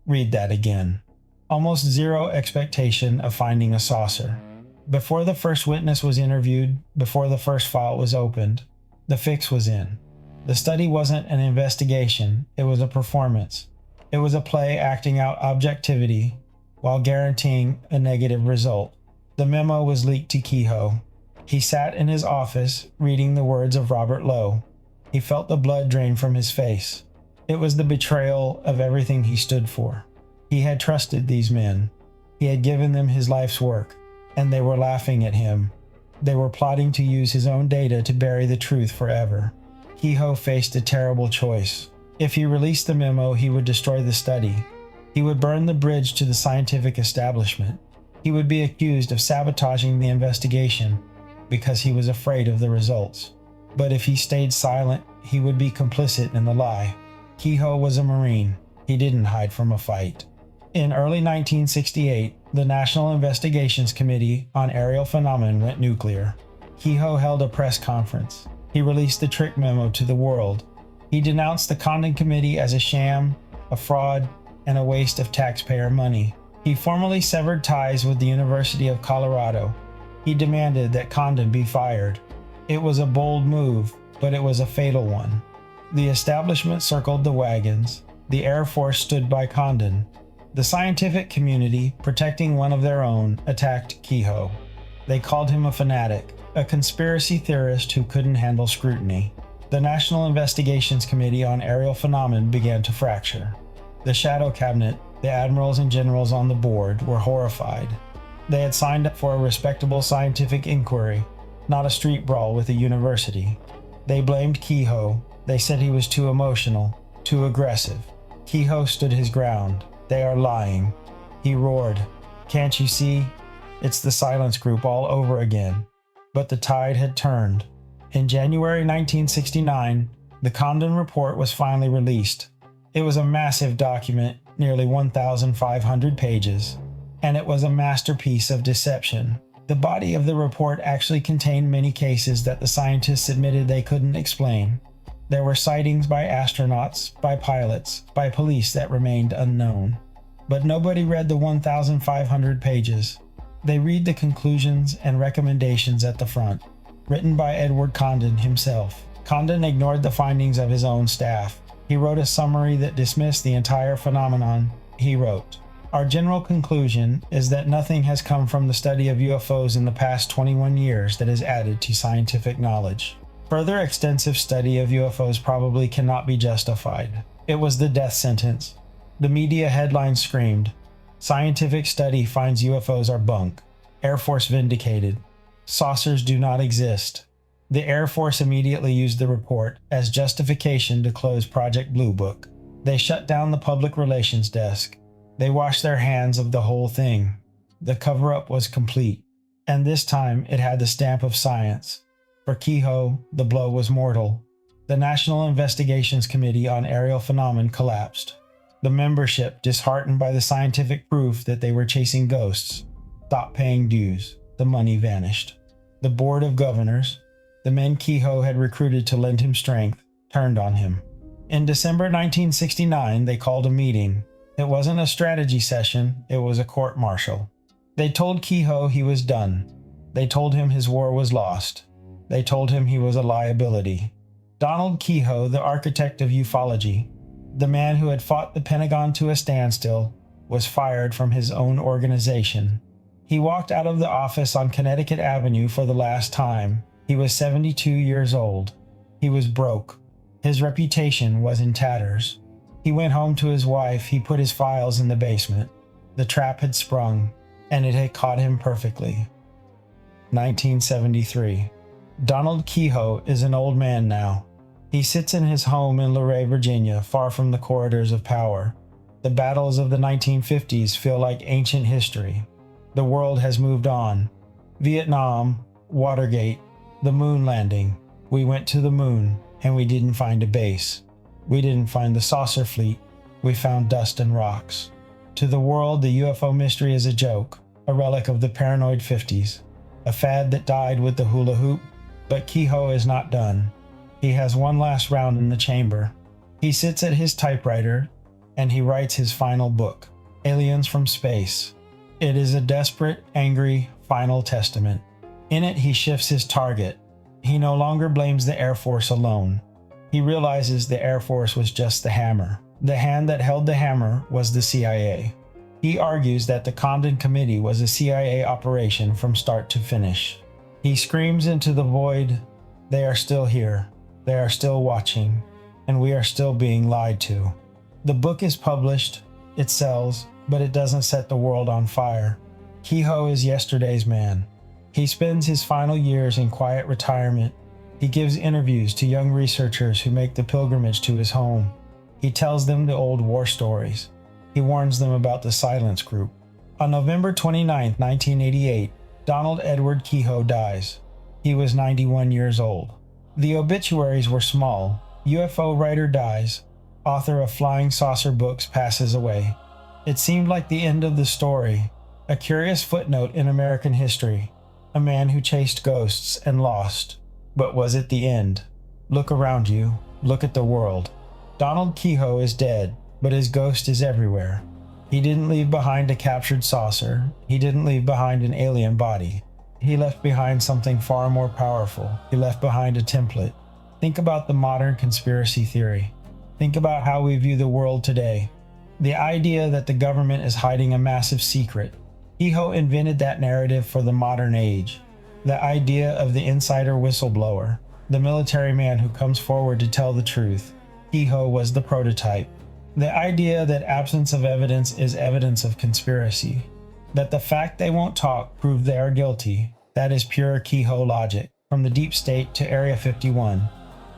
Read that again. almost zero expectation of finding a saucer. Before the first witness was interviewed, before the first file was opened, the fix was in. The study wasn't an investigation, it was a performance. It was a play acting out objectivity while guaranteeing a negative result. The memo was leaked to Keyhoe. He sat in his office reading the words of Robert Lowe. He felt the blood drain from his face. It was the betrayal of everything he stood for. He had trusted these men. He had given them his life's work, and they were laughing at him. They were plotting to use his own data to bury the truth forever. Keyhoe faced a terrible choice. If he released the memo, he would destroy the study. He would burn the bridge to the scientific establishment. He would be accused of sabotaging the investigation because he was afraid of the results. But if he stayed silent, he would be complicit in the lie. Keyhoe was a Marine. He didn't hide from a fight. In early 1968, the National Investigations Committee on Aerial Phenomena went nuclear. Keyhoe held a press conference. He released the trick memo to the world. He denounced the Condon Committee as a sham, a fraud, and a waste of taxpayer money. He formally severed ties with the University of Colorado. He demanded that Condon be fired. It was a bold move, but it was a fatal one. The establishment circled the wagons. The Air Force stood by Condon. The scientific community, protecting one of their own, attacked Keyhoe. They called him a fanatic, a conspiracy theorist who couldn't handle scrutiny. The National Investigations Committee on Aerial Phenomena began to fracture. The shadow cabinet, the admirals and generals on the board, were horrified. They had signed up for a respectable scientific inquiry, not a street brawl with a university. They blamed Keyhoe. They said he was too emotional, too aggressive. Keyhoe stood his ground. They are lying. He roared, "Can't you see? It's the silence group all over again." But the tide had turned. In January 1969, the Condon Report was finally released. It was a massive document, nearly 1,500 pages, and it was a masterpiece of deception. The body of the report actually contained many cases that the scientists admitted they couldn't explain. There were sightings by astronauts, by pilots, by police that remained unknown. But nobody read the 1,500 pages. They read the conclusions and recommendations at the front, written by Edward Condon himself. Condon ignored the findings of his own staff. He wrote a summary that dismissed the entire phenomenon. He wrote, "Our general conclusion is that nothing has come from the study of UFOs in the past 21 years that is added to scientific knowledge. Further extensive study of UFOs probably cannot be justified." It was the death sentence. The media headlines screamed, "Scientific study finds UFOs are bunk. Air Force vindicated. Saucers do not exist." The Air Force immediately used the report as justification to close Project Blue Book. They shut down the public relations desk. They washed their hands of the whole thing. The cover-up was complete, and this time it had the stamp of science. For Keyhoe, the blow was mortal. The National Investigations Committee on Aerial Phenomena collapsed. The membership, disheartened by the scientific proof that they were chasing ghosts, stopped paying dues. The money vanished. The Board of Governors, the men Keyhoe had recruited to lend him strength, turned on him. In December 1969, they called a meeting. It wasn't a strategy session, it was a court-martial. They told Keyhoe he was done. They told him his war was lost. They told him he was a liability. Donald Keyhoe, the architect of ufology, the man who had fought the Pentagon to a standstill, was fired from his own organization. He walked out of the office on Connecticut Avenue for the last time. He was 72 years old. He was broke. His reputation was in tatters. He went home to his wife. He put his files in the basement. The trap had sprung, and it had caught him perfectly. 1973. Donald Keyhoe is an old man now. He sits in his home in Luray, Virginia, far from the corridors of power. The battles of the 1950s feel like ancient history. The world has moved on. Vietnam, Watergate, the moon landing. We went to the moon, and we didn't find a base. We didn't find the saucer fleet. We found dust and rocks. To the world, the UFO mystery is a joke, a relic of the paranoid 50s, a fad that died with the hula hoop. But Keyhoe is not done. He has one last round in the chamber. He sits at his typewriter, and he writes his final book. Aliens from Space. It is a desperate, angry, final testament. In it, he shifts his target. He no longer blames the Air Force alone. He realizes the Air Force was just the hammer. The hand that held the hammer was the CIA. He argues that the Condon Committee was a CIA operation from start to finish. He screams into the void, "They are still here. They are still watching. And we are still being lied to." The book is published, it sells, but it doesn't set the world on fire. Keyhoe is yesterday's man. He spends his final years in quiet retirement. He gives interviews to young researchers who make the pilgrimage to his home. He tells them the old war stories. He warns them about the Silence Group. On November 29, 1988, Donald Edward Keyhoe dies. He was 91 years old. The obituaries were small. UFO writer dies. Author of Flying Saucer books passes away. It seemed like the end of the story, a curious footnote in American history. A man who chased ghosts and lost. But was it the end? Look around you. Look at the world. Donald Keyhoe is dead, but his ghost is everywhere. He didn't leave behind a captured saucer. He didn't leave behind an alien body. He left behind something far more powerful. He left behind a template. Think about the modern conspiracy theory. Think about how we view the world today. The idea that the government is hiding a massive secret. Keyhoe invented that narrative for the modern age. The idea of the insider whistleblower, the military man who comes forward to tell the truth. Keyhoe was the prototype. The idea that absence of evidence is evidence of conspiracy. That the fact they won't talk proved they are guilty. That is pure Keyhoe logic, from the deep state to Area 51.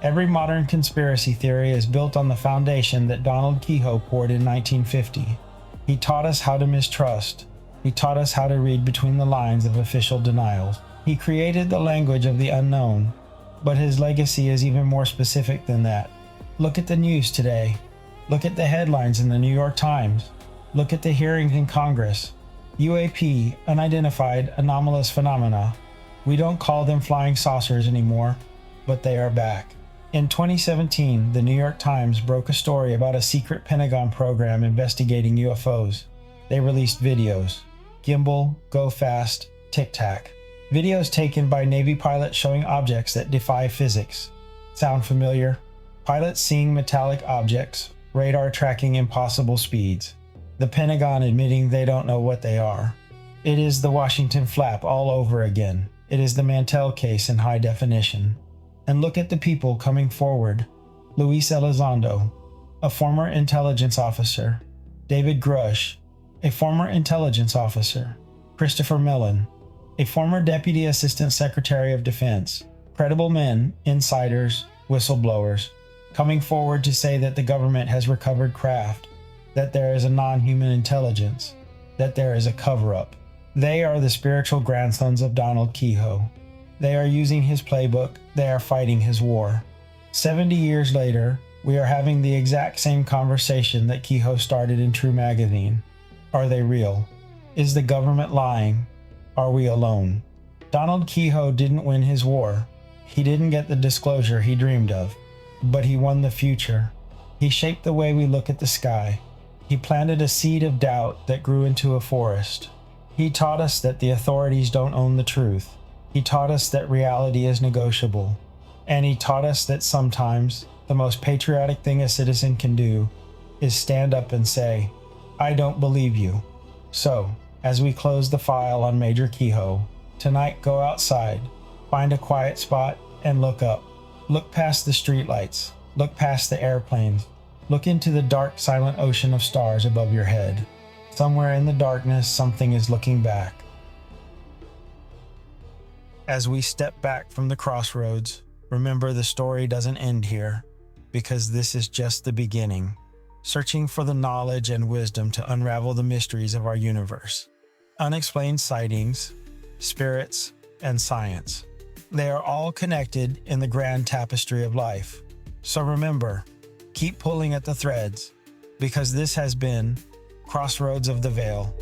Every modern conspiracy theory is built on the foundation that Donald Keyhoe poured in 1950. He taught us how to mistrust. He taught us how to read between the lines of official denials. He created the language of the unknown, but his legacy is even more specific than that. Look at the news today. Look at the headlines in the New York Times. Look at the hearings in Congress. UAP, unidentified anomalous phenomena. We don't call them flying saucers anymore, but they are back. In 2017, the New York Times broke a story about a secret Pentagon program investigating UFOs. They released videos. Gimbal, go fast, tic-tac. Videos taken by Navy pilots showing objects that defy physics. Sound familiar? Pilots seeing metallic objects, radar tracking impossible speeds. The Pentagon admitting they don't know what they are. It is the Washington flap all over again. It is the Mantell case in high definition. And look at the people coming forward. Luis Elizondo, a former intelligence officer. David Grush, a former intelligence officer. Christopher Mellon, a former Deputy Assistant Secretary of Defense. Credible men, insiders, whistleblowers, coming forward to say that the government has recovered craft, that there is a non-human intelligence, that there is a cover-up. They are the spiritual grandsons of Donald Keyhoe. They are using his playbook. They are fighting his war. 70 years later, we are having the exact same conversation that Keyhoe started in True Magazine. Are they real? Is the government lying? Are we alone? Donald Keyhoe didn't win his war. He didn't get the disclosure he dreamed of, but he won the future. He shaped the way we look at the sky. He planted a seed of doubt that grew into a forest. He taught us that the authorities don't own the truth. He taught us that reality is negotiable. And he taught us that sometimes the most patriotic thing a citizen can do is stand up and say, I don't believe you. So, as we close the file on Major Keyhoe, tonight go outside, find a quiet spot, and look up. Look past the streetlights. Look past the airplanes. Look into the dark, silent ocean of stars above your head. Somewhere in the darkness, something is looking back. As we step back from the crossroads, remember the story doesn't end here, because this is just the beginning, searching for the knowledge and wisdom to unravel the mysteries of our universe. Unexplained sightings, spirits, and science. They are all connected in the grand tapestry of life. So remember, keep pulling at the threads, because this has been Crossroads of the Veil.